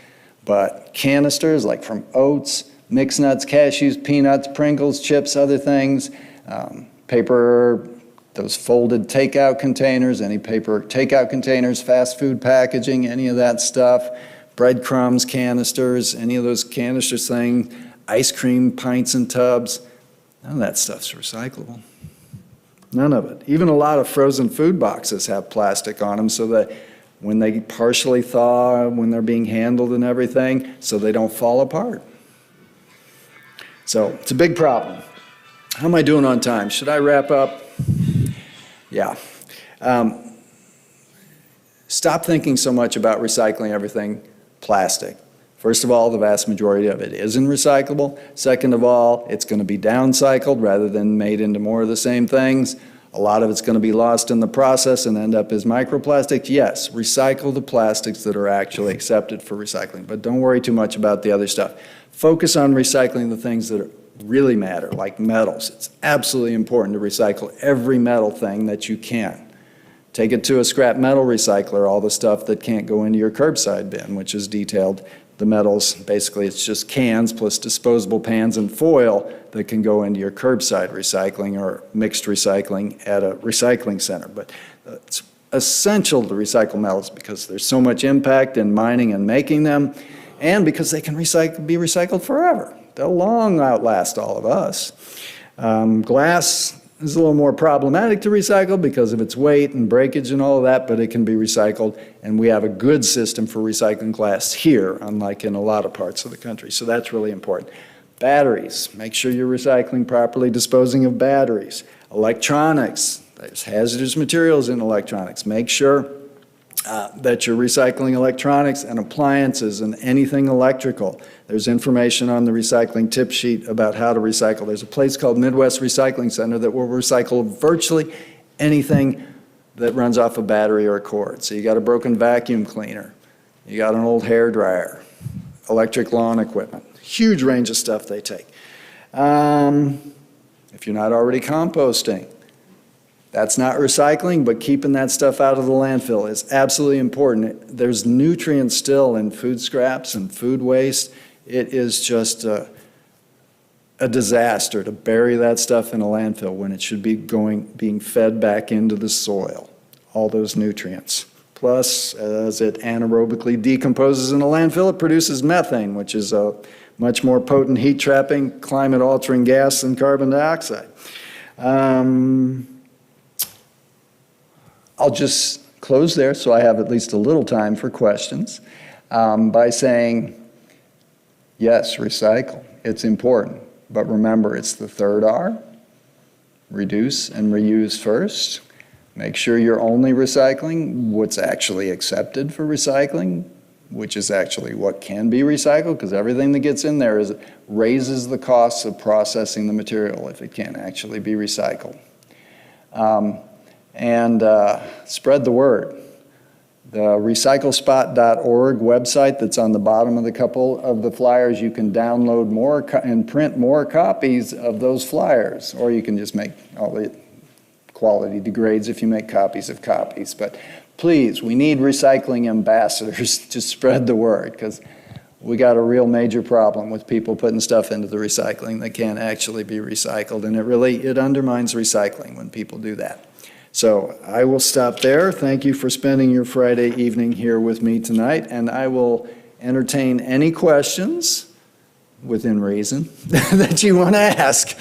But canisters, like from oats, mixed nuts, cashews, peanuts, Pringles, chips, other things, paper, those folded takeout containers, any paper takeout containers, fast food packaging, any of that stuff, breadcrumbs, canisters, any of those canisters things, ice cream, pints and tubs, none of that stuff's recyclable. None of it. Even a lot of frozen food boxes have plastic on them so that when they partially thaw, when they're being handled and everything, so they don't fall apart. So it's a big problem. How am I doing on time? Should I wrap up? Yeah. Stop thinking so much about recycling everything plastic. First of all, the vast majority of it isn't recyclable. Second of all, it's going to be downcycled rather than made into more of the same things. A lot of it's going to be lost in the process and end up as microplastics. Yes, recycle the plastics that are actually accepted for recycling, but don't worry too much about the other stuff. Focus on recycling the things that really matter, like metals. It's absolutely important to recycle every metal thing that you can. Take it to a scrap metal recycler, all the stuff that can't go into your curbside bin, which is detailed. The metals, basically it's just cans plus disposable pans and foil that can go into your curbside recycling or mixed recycling at a recycling center. But it's essential to recycle metals because there's so much impact in mining and making them, and because they can be recycled forever. They'll long outlast all of us. Glass is a little more problematic to recycle because of its weight and breakage and all of that, but it can be recycled, and we have a good system for recycling glass here, unlike in a lot of parts of the country, so that's really important. Batteries, make sure you're recycling properly, disposing of batteries. Electronics, there's hazardous materials in electronics. Make sure that you're recycling electronics and appliances and anything electrical. There's information on the recycling tip sheet about how to recycle. There's a place called Midwest Recycling Center that will recycle virtually anything that runs off a battery or a cord. So you got a broken vacuum cleaner, you got an old hair dryer, electric lawn equipment, huge range of stuff they take. If you're not already composting, that's not recycling, but keeping that stuff out of the landfill is absolutely important. There's nutrients still in food scraps and food waste. It is just a disaster to bury that stuff in a landfill when it should be being fed back into the soil, all those nutrients. Plus, as it anaerobically decomposes in a landfill, it produces methane, which is a much more potent heat-trapping, climate-altering gas than carbon dioxide. I'll just close there so I have at least a little time for questions by saying, yes, recycle. It's important. But remember, it's the third R. Reduce and reuse first. Make sure you're only recycling what's actually accepted for recycling, which is actually what can be recycled, because everything that gets in there raises the costs of processing the material if it can't actually be recycled. And spread the word. The recyclespot.org website that's on the bottom of the couple of the flyers, you can download more and print more copies of those flyers, or you can just make all the quality degrades if you make copies of copies. But please, we need recycling ambassadors to spread the word, because we got a real major problem with people putting stuff into the recycling that can't actually be recycled, and it undermines recycling when people do that. So I will stop there. Thank you for spending your Friday evening here with me tonight, and I will entertain any questions, within reason, that you want to ask.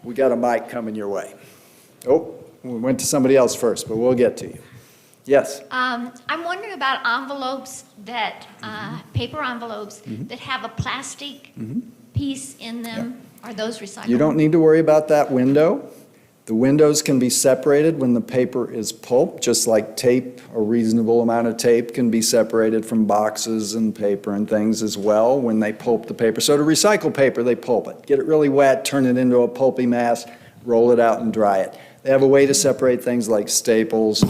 We got a mic coming your way. Oh, we went to somebody else first, but we'll get to you. Yes. I'm wondering about envelopes that, paper envelopes that have a plastic piece in them. Are those recyclable? You don't need to worry about that window. The windows can be separated when the paper is pulped, just like tape, a reasonable amount of tape can be separated from boxes and paper and things as well when they pulp the paper. So to recycle paper, they pulp it. Get it really wet, turn it into a pulpy mass, roll it out and dry it. They have a way to separate things like staples,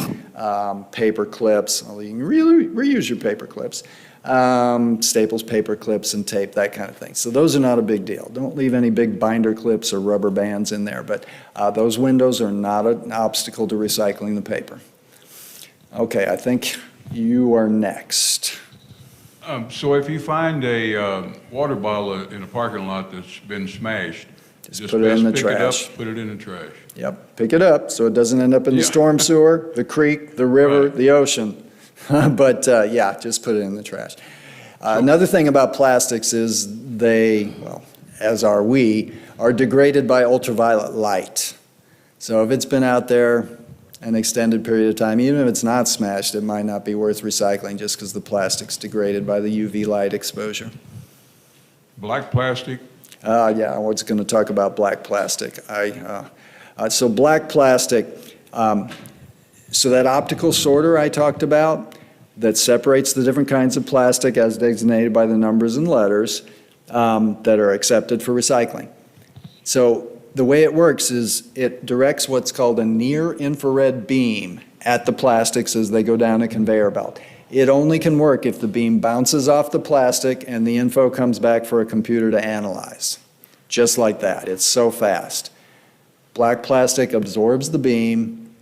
paper clips. Well, you can really reuse your paper clips. Staples, paper clips, and tape, that kind of thing. So those are not a big deal. Don't leave any big binder clips or rubber bands in there, but those windows are not an obstacle to recycling the paper. Okay, I think you are next. So if you find a water bottle in a parking lot that's been smashed, Just put it in the pick trash. it up, put it in the trash. Yep, pick it up so it doesn't end up in the Yeah. storm sewer, the creek, the river, Right. the ocean. But yeah, just put it in the trash. Another thing about plastics is they, well, as are we, are degraded by ultraviolet light. So if it's been out there an extended period of time, even if it's not smashed, it might not be worth recycling just because the plastic's degraded by the UV light exposure. Black plastic, Yeah, I was going to talk about black plastic. So black plastic, so that optical sorter I talked about that separates the different kinds of plastic as designated by the numbers and letters that are accepted for recycling. So the way it works is it directs what's called a near-infrared beam at the plastics as they go down a conveyor belt. It only can work if the beam bounces off the plastic and the info comes back for a computer to analyze. Just like that. It's so fast. Black plastic absorbs the beam,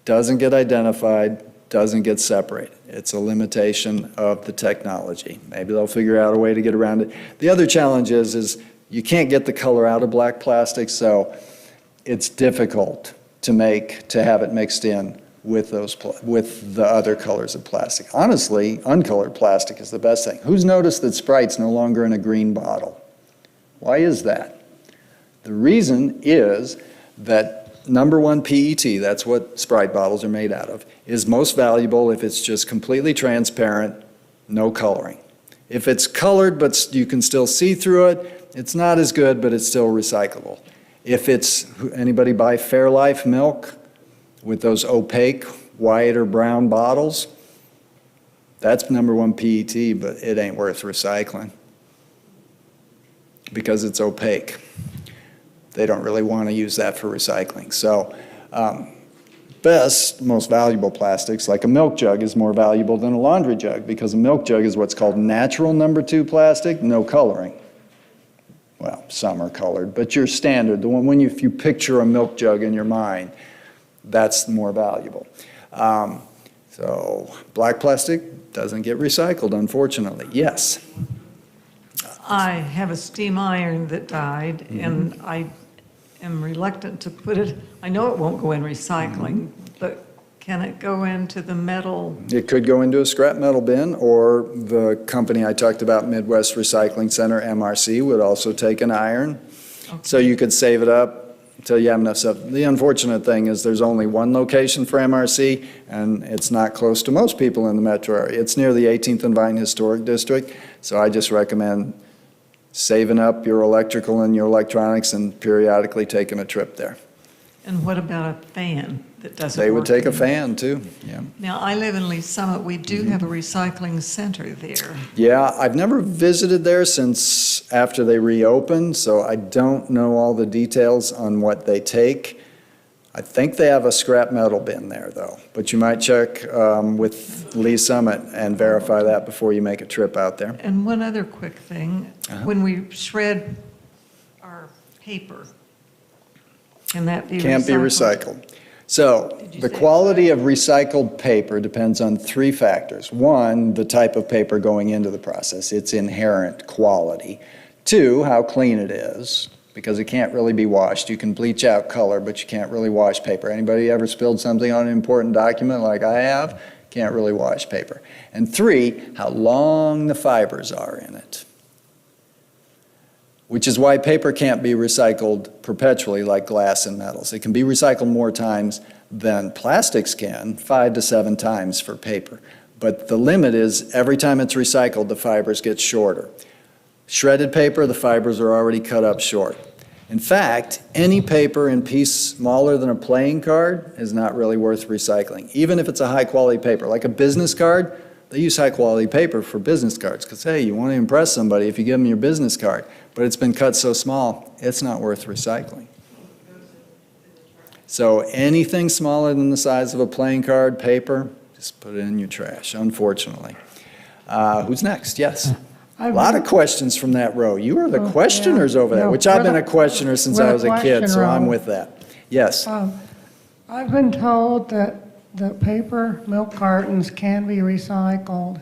doesn't get identified, doesn't get separated. It's a limitation of the technology. Maybe they'll figure out a way to get around it. The other challenge is you can't get the color out of black plastic, so it's difficult to have it mixed in with with the other colors of plastic. Honestly, uncolored plastic is the best thing. Who's noticed that Sprite's no longer in a green bottle? Why is that? The reason is that number one, PET, that's what Sprite bottles are made out of, is most valuable if it's just completely transparent, no coloring. If it's colored but you can still see through it, it's not as good, but it's still recyclable. If it's, anybody buy Fairlife milk with those opaque white or brown bottles? That's number one PET, but it ain't worth recycling because it's opaque. They don't really want to use that for recycling. So best, most valuable plastics, like a milk jug, is more valuable than a laundry jug because a milk jug is what's called natural number 2 plastic, no coloring. Well, some are colored, but your standard, the one if you picture a milk jug in your mind, that's more valuable. So black plastic doesn't get recycled, unfortunately. Yes. I have a steam iron that died, and I am reluctant to put it, I know it won't go in recycling, but can it go into the metal? It could go into a scrap metal bin, or the company I talked about, Midwest Recycling Center, MRC, would also take an iron. So you could save it up until you have enough stuff. The unfortunate thing is there's only one location for MRC, and it's not close to most people in the metro area. It's near the 18th and Vine Historic District, so I just recommend saving up your electrical and your electronics and periodically taking a trip there. And what about a fan that doesn't work? They would take a anymore? fan too, yeah. Now, I live in Lee Summit. We do have a recycling center there. Yeah, I've never visited there since after they reopened, so I don't know all the details on what they take. I think they have a scrap metal bin there, though, but you might check with Lee Summit and verify that before you make a trip out there. And one other quick thing, when we shred our paper, can that be recycled? Can't be recycled. So Did you the say quality of recycled paper depends on 3 factors. 1, the type of paper going into the process, its inherent quality. 2, how clean it is, because it can't really be washed. You can bleach out color, but you can't really wash paper. Anybody ever spilled something on an important document like I have? Can't really wash paper. And 3, how long the fibers are in it. Which is why paper can't be recycled perpetually like glass and metals. It can be recycled more times, than plastics can, 5 to 7 times for paper. But the limit is every time it's recycled, the fibers get shorter. Shredded paper, the fibers are already cut up short. In fact, any paper in piece smaller than a playing card is not really worth recycling, even if it's a high-quality paper. Like a business card, they use high-quality paper for business cards because, hey, you want to impress somebody if you give them your business card, but it's been cut so small, it's not worth recycling. So anything smaller than the size of a playing card, paper, just put it in your trash, unfortunately. Who's next? Yes. A lot of questions from that row. You are the questioners over there, which I've been a questioner since I was a kid, so I'm with that. Yes. I've been told that the paper milk cartons can be recycled.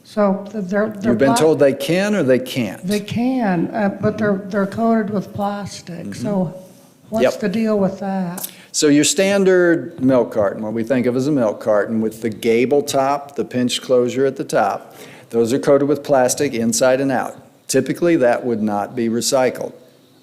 So they're You've been told they can or they can't? They can, but they're coated with plastic. So what's the deal with that? So your standard milk carton, what we think of as a milk carton with the gable top, the pinch closure at the top, those are coated with plastic inside and out. Typically, that would not be recycled.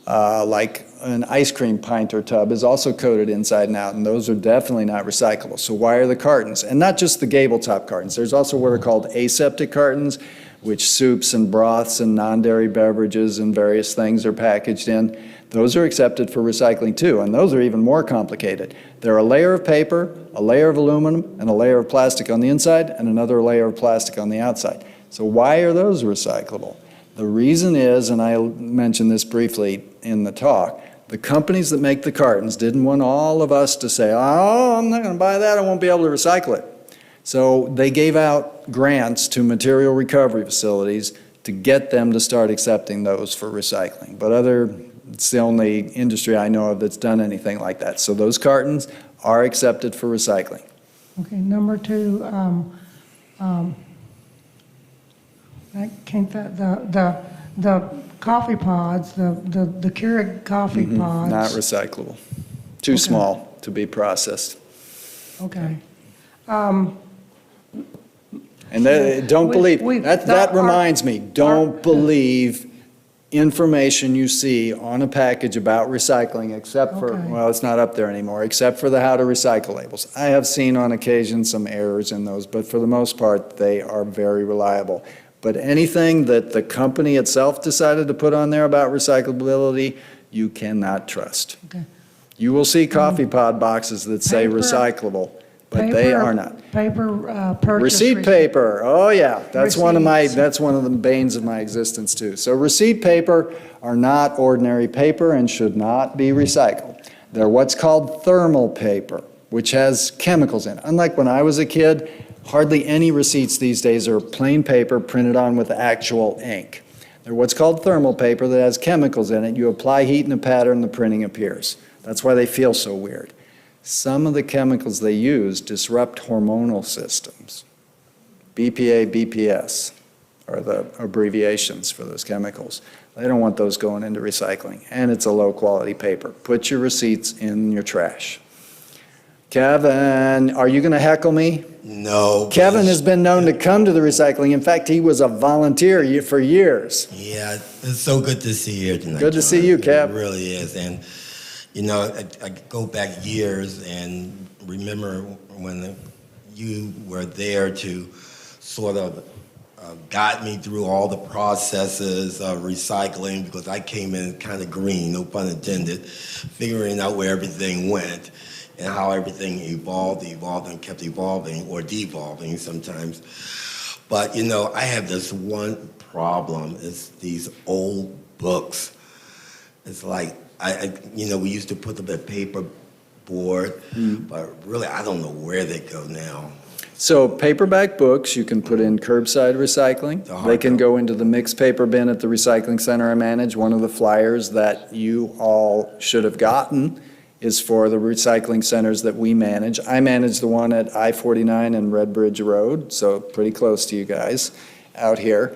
Like an ice cream pint or tub is also coated inside and out, and those are definitely not recyclable. So why are the cartons? And not just the gable top cartons. There's also what are called aseptic cartons, which soups and broths and non-dairy beverages and various things are packaged in. Those are accepted for recycling too, and those are even more complicated. They're a layer of paper, a layer of aluminum, and a layer of plastic on the inside, and another layer of plastic on the outside. So why are those recyclable? The reason is, and I mentioned this briefly in the talk, the companies that make the cartons didn't want all of us to say, oh, I'm not going to buy that, I won't be able to recycle it. So they gave out grants to material recovery facilities to get them to start accepting those for recycling. But it's the only industry I know of that's done anything like that. So those cartons are accepted for recycling. Okay, number 2, I can't, the coffee pods, the Keurig coffee pods. Not recyclable. Too small to be processed. Okay. And don't believe, that reminds me, don't believe information you see on a package about recycling except for, well, it's not up there anymore, except for the how to recycle labels. I have seen on occasion some errors in those, but for the most part, they are very reliable. But anything that the company itself decided to put on there about recyclability, you cannot trust. Okay. You will see coffee pod boxes that say recyclable, but they are not. Paper purchase. Receipt paper, oh yeah, that's one of the banes of my existence too. So receipt paper are not ordinary paper and should not be recycled. They're what's called thermal paper, which has chemicals in it. Unlike when I was a kid, hardly any receipts these days are plain paper printed on with actual ink. They're what's called thermal paper that has chemicals in it. You apply heat in a pattern, the printing appears. That's why they feel so weird. Some of the chemicals they use disrupt hormonal systems. BPA, BPS are the abbreviations for those chemicals. They don't want those going into recycling, and it's a low-quality paper. Put your receipts in your trash. Kevin, are you going to heckle me? No. Kevin has been known to come to the recycling. In fact, he was a volunteer for years. Yeah, it's so good to see you here tonight. Good to see you, Kev. It really is. And, you know, I go back years and remember when you were there to sort of guide me through all the processes of recycling, because I came in kind of green, no pun intended, figuring out where everything went and how everything evolved and kept evolving or devolving sometimes. But, you know, I have this one problem. It's these old books. It's like, we used to put them at paper board, but really I don't know where they go now. So paperback books you can put in curbside recycling. They can go into the mixed paper bin at the recycling center I manage. One of the flyers that you all should have gotten is for the recycling centers that we manage. I manage the one at I-49 and Red Bridge Road, so pretty close to you guys out here.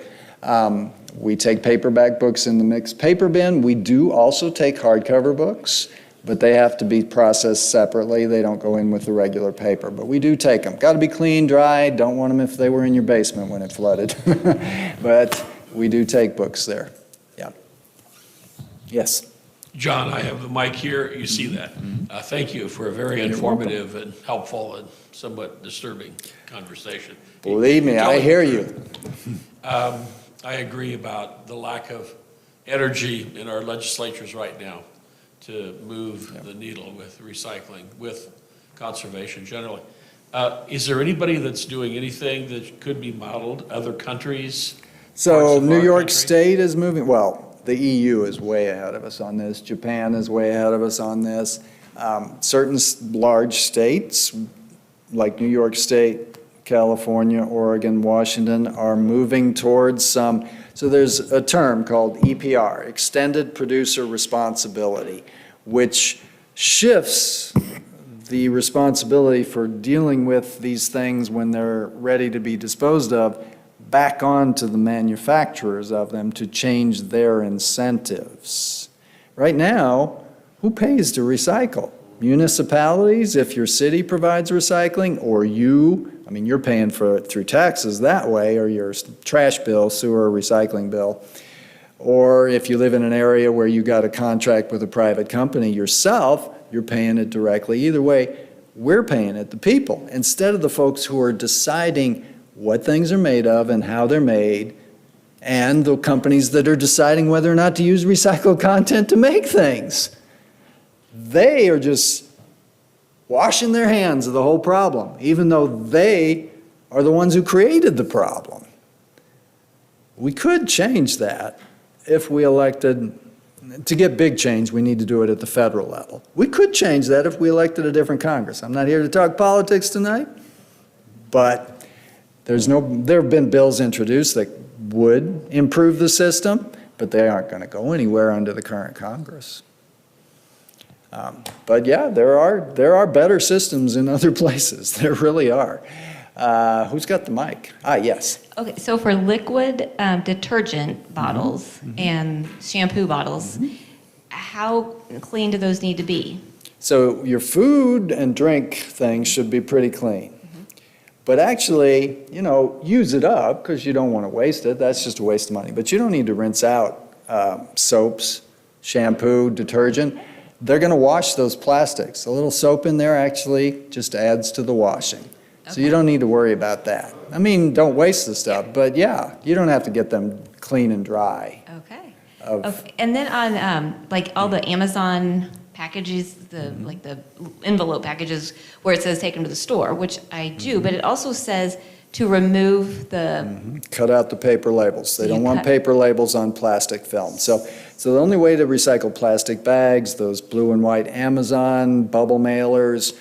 We take paperback books in the mixed paper bin. We do also take hardcover books, but they have to be processed separately. They don't go in with the regular paper, but we do take them. Got to be clean, dry. Don't want them if they were in your basement when it flooded. But we do take books there. Yeah. Yes. John, I have the mic here, you see that. Thank you for a very informative and helpful and somewhat disturbing conversation. Believe me, I hear you. I agree about the lack of energy in our legislatures right now to move the needle with recycling, with conservation generally. Is there anybody that's doing anything that could be modeled, other countries? So parts of New our York country? State is moving, well, the EU is way ahead of us on this. Japan is way ahead of us on this. Certain large states, like New York State, California, Oregon, Washington, are moving towards some, so there's a term called EPR, Extended Producer Responsibility, which shifts the responsibility for dealing with these things when they're ready to be disposed of back on to the manufacturers of them to change their incentives. Right now, who pays to recycle? Municipalities, if your city provides recycling, or you, I mean, you're paying for it through taxes that way, or your trash bill, sewer, recycling bill. Or if you live in an area where you got a contract with a private company yourself, you're paying it directly. Either way, we're paying it, the people, instead of the folks who are deciding what things are made of and how they're made, and the companies that are deciding whether or not to use recycled content to make things. They are just washing their hands of the whole problem, even though they are the ones who created the problem. We could change that if we elected, to get big change, we need to do it at the federal level. We could change that if we elected a different Congress. I'm not here to talk politics tonight, but there have been bills introduced that would improve the system, but they aren't going to go anywhere under the current Congress. But yeah, there are better systems in other places. There really are. Who's got the mic? Yes. Okay, so for liquid detergent bottles and shampoo bottles, how clean do those need to be? So your food and drink things should be pretty clean. But actually, use it up because you don't want to waste it. That's just a waste of money. But you don't need to rinse out soaps, shampoo, detergent. They're going to wash those plastics. A little soap in there actually just adds to the washing. So you don't need to worry about that. I mean, don't waste the stuff, but yeah, you don't have to get them clean and dry. Okay. And then on like all the Amazon packages, like the envelope packages where it says take them to the store, which I do, but it also says to remove the... Cut out the paper labels. They don't want paper labels on plastic film. So the only way to recycle plastic bags, those blue and white Amazon bubble mailers,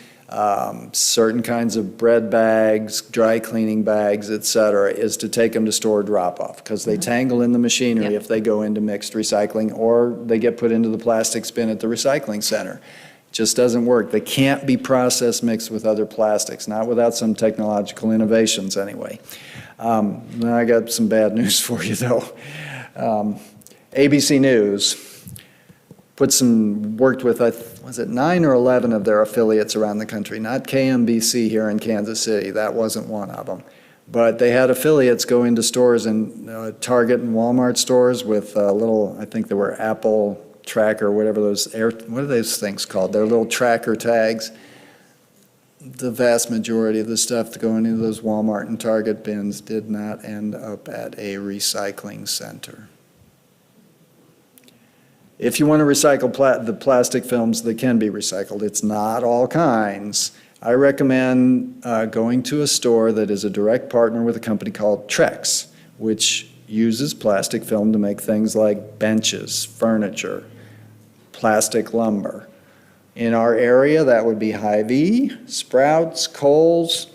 certain kinds of bread bags, dry cleaning bags, et cetera, is to take them to store drop-off because they tangle in the machinery if they go into mixed recycling or they get put into the plastic bin at the recycling center. It just doesn't work. They can't be processed mixed with other plastics, not without some technological innovations anyway. Now I got some bad news for you though. ABC News worked with, was it 9 or 11 of their affiliates around the country, not KMBC here in Kansas City, that wasn't one of them. But they had affiliates go into stores and Target and Walmart stores with little, I think they were Apple tracker, whatever those, what are those things called? They're little tracker tags. The vast majority of the stuff to go into those Walmart and Target bins did not end up at a recycling center. If you want to recycle the plastic films that can be recycled, it's not all kinds. I recommend going to a store that is a direct partner with a company called Trex, which uses plastic film to make things like benches, furniture, plastic lumber. In our area, that would be Hy-Vee, Sprouts, Kohl's.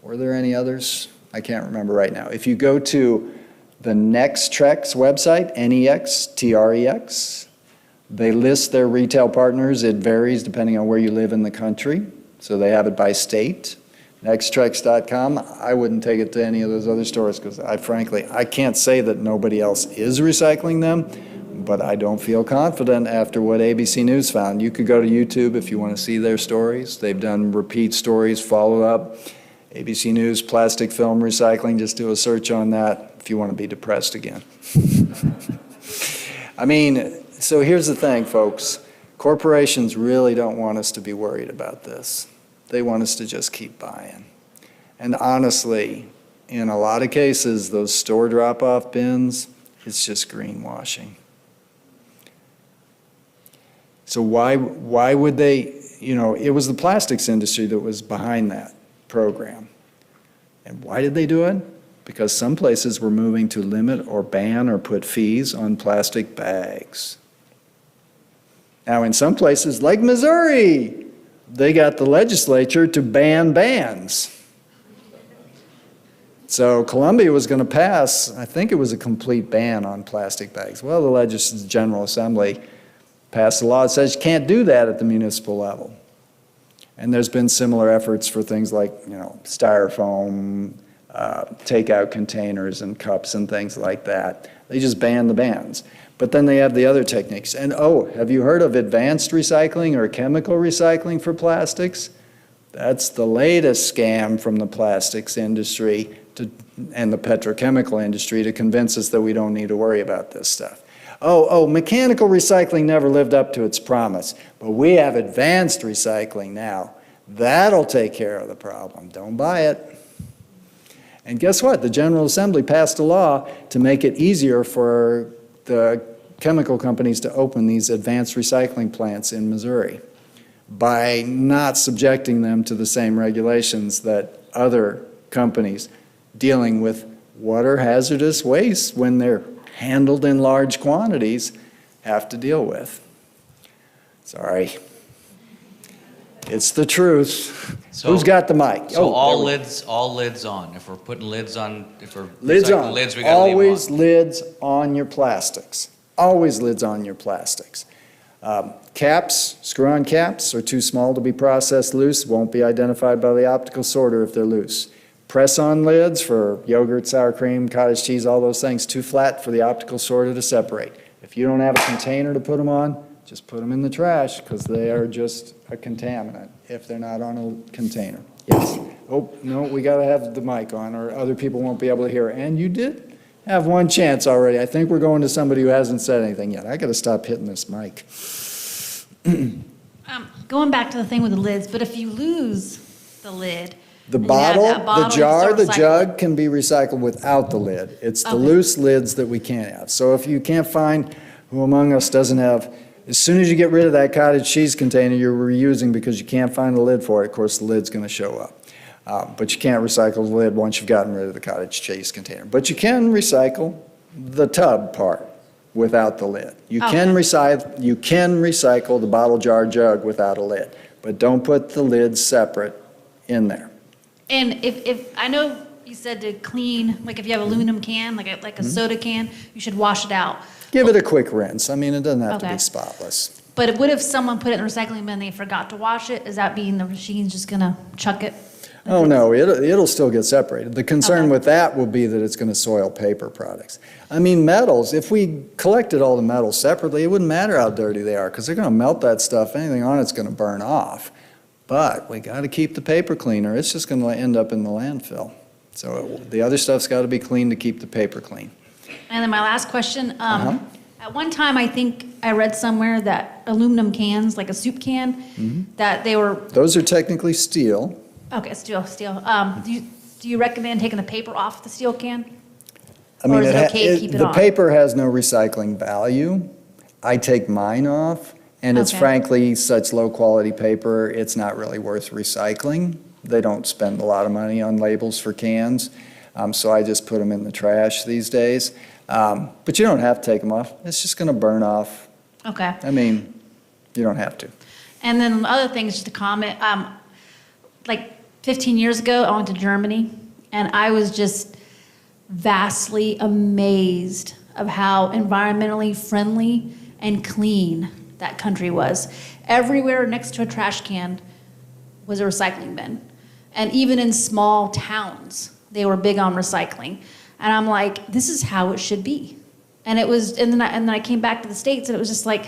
Were there any others? I can't remember right now. If you go to the Trex website, N-E-X-T-R-E-X, they list their retail partners. It varies depending on where you live in the country. So they have it by state. Nextrex.com. I wouldn't take it to any of those other stores because I can't say that nobody else is recycling them, but I don't feel confident after what ABC News found. You could go to YouTube if you want to see their stories. They've done repeat stories, follow up. ABC News, plastic film recycling, just do a search on that if you want to be depressed again. I mean, so here's the thing, folks. Corporations really don't want us to be worried about this. They want us to just keep buying. And honestly, in a lot of cases, those store drop-off bins, it's just greenwashing. So why would they, it was the plastics industry that was behind that program. And why did they do it? Because some places were moving to limit or ban or put fees on plastic bags. Now, in some places, like Missouri, they got the legislature to ban bans. So Columbia was going to pass, I think it was a complete ban on plastic bags. Well, the Legislative General Assembly passed a law that says you can't do that at the municipal level. And there's been similar efforts for things like, styrofoam, takeout containers and cups and things like that. They just ban the bans. But then they have the other techniques. And have you heard of advanced recycling or chemical recycling for plastics? That's the latest scam from the plastics industry and the petrochemical industry to convince us that we don't need to worry about this stuff. Mechanical recycling never lived up to its promise, but we have advanced recycling now. That'll take care of the problem. Don't buy it. And guess what? The General Assembly passed a law to make it easier for the chemical companies to open these advanced recycling plants in Missouri by not subjecting them to the same regulations that other companies dealing with water hazardous waste when they're handled in large quantities have to deal with. Sorry. It's the truth. So- Who's got the mic? So all there we- lids on. If we're putting lids on, if we're Lids recycling on. lids, we gotta leave 'em Always on. lids on your plastics. Always lids on your plastics. Caps, screw-on caps are too small to be processed loose, won't be identified by the optical sorter if they're loose. Press-on lids for yogurt, sour cream, cottage cheese, all those things, too flat for the optical sorter to separate. If you don't have a container to put them on, just put them in the trash because they are just a contaminant if they're not on a container. Yes. Oh, no, we got to have the mic on or other people won't be able to hear. And you did have one chance already. I think we're going to somebody who hasn't said anything yet. I got to stop hitting this mic. Going back to the thing with the lids, but if you lose the lid. The and you have bottle, that the you jar, still the recycle jug can be recycled without the lid. It's the Okay. loose lids that we can't have. So if you can't find who among us doesn't have, as soon as you get rid of that cottage cheese container you're reusing because you can't find a lid for it, of course the lid's going to show up. But you can't recycle the lid once you've gotten rid of the cottage cheese container. But you can recycle the tub part without the lid. You can recycle the bottle, jar, jug without a lid. But don't put the lid separate in there. And if I know you said to clean, like if you have an aluminum can, like a Mm-hmm. soda can, you should wash it out. Give it a quick rinse. I mean, it doesn't have to Okay. be spotless. But what if someone put it in the recycling bin and they forgot to wash it? Is that being the machine's just gonna chuck it? Oh, no, it'll still get separated. The concern Okay. with that will be that it's going to soil paper products. I mean, metals, if we collected all the metals separately, it wouldn't matter how dirty they are because they're going to melt that stuff. Anything on it's going to burn off. But we got to keep the paper cleaner. It's just going to end up in the landfill. So the other stuff's got to be clean to keep the paper clean. And then my last question, Uh-huh. at one time, I think I read somewhere that aluminum cans, like a soup can, Mm-hmm. that they were, Those are technically steel. okay, steel. Do you recommend taking the paper off the steel can? I mean, Or is it okay to keep it the on? paper has no recycling value. I take mine off, and it's Okay. frankly such low-quality paper, it's not really worth recycling. They don't spend a lot of money on labels for cans, so I just put them in the trash these days. But you don't have to take them off. It's just going to burn off. Okay. I mean, you don't have to. And then the other thing is just a comment. Like 15 years ago, I went to Germany, and I was just vastly amazed of how environmentally friendly and clean that country was. Everywhere next to a trash can was a recycling bin. And even in small towns, they were big on recycling. And I'm like, this is how it should be. And it was, and then I came back to the States, and it was just like,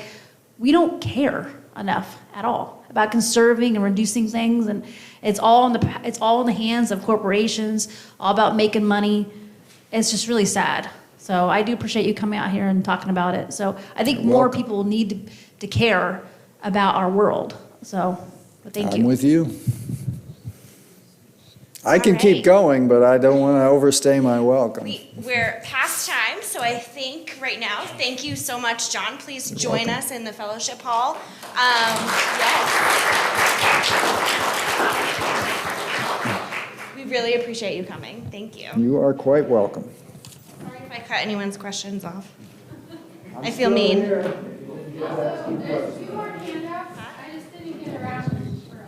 we don't care enough at all about conserving and reducing things, and it's all in the hands of corporations, all about making money. It's just really sad. So I do appreciate you coming out here and talking about it. So I think more welcome. people need to care about our world. So, but thank I'm you. with you. I can All keep right. going, but I don't want to overstay my welcome. We're past time, so I think right now, thank you so much, John. Please join us in the fellowship hall. Yes. We really appreciate you coming. Thank you. You are quite welcome. Sorry if I cut anyone's questions off. I feel mean.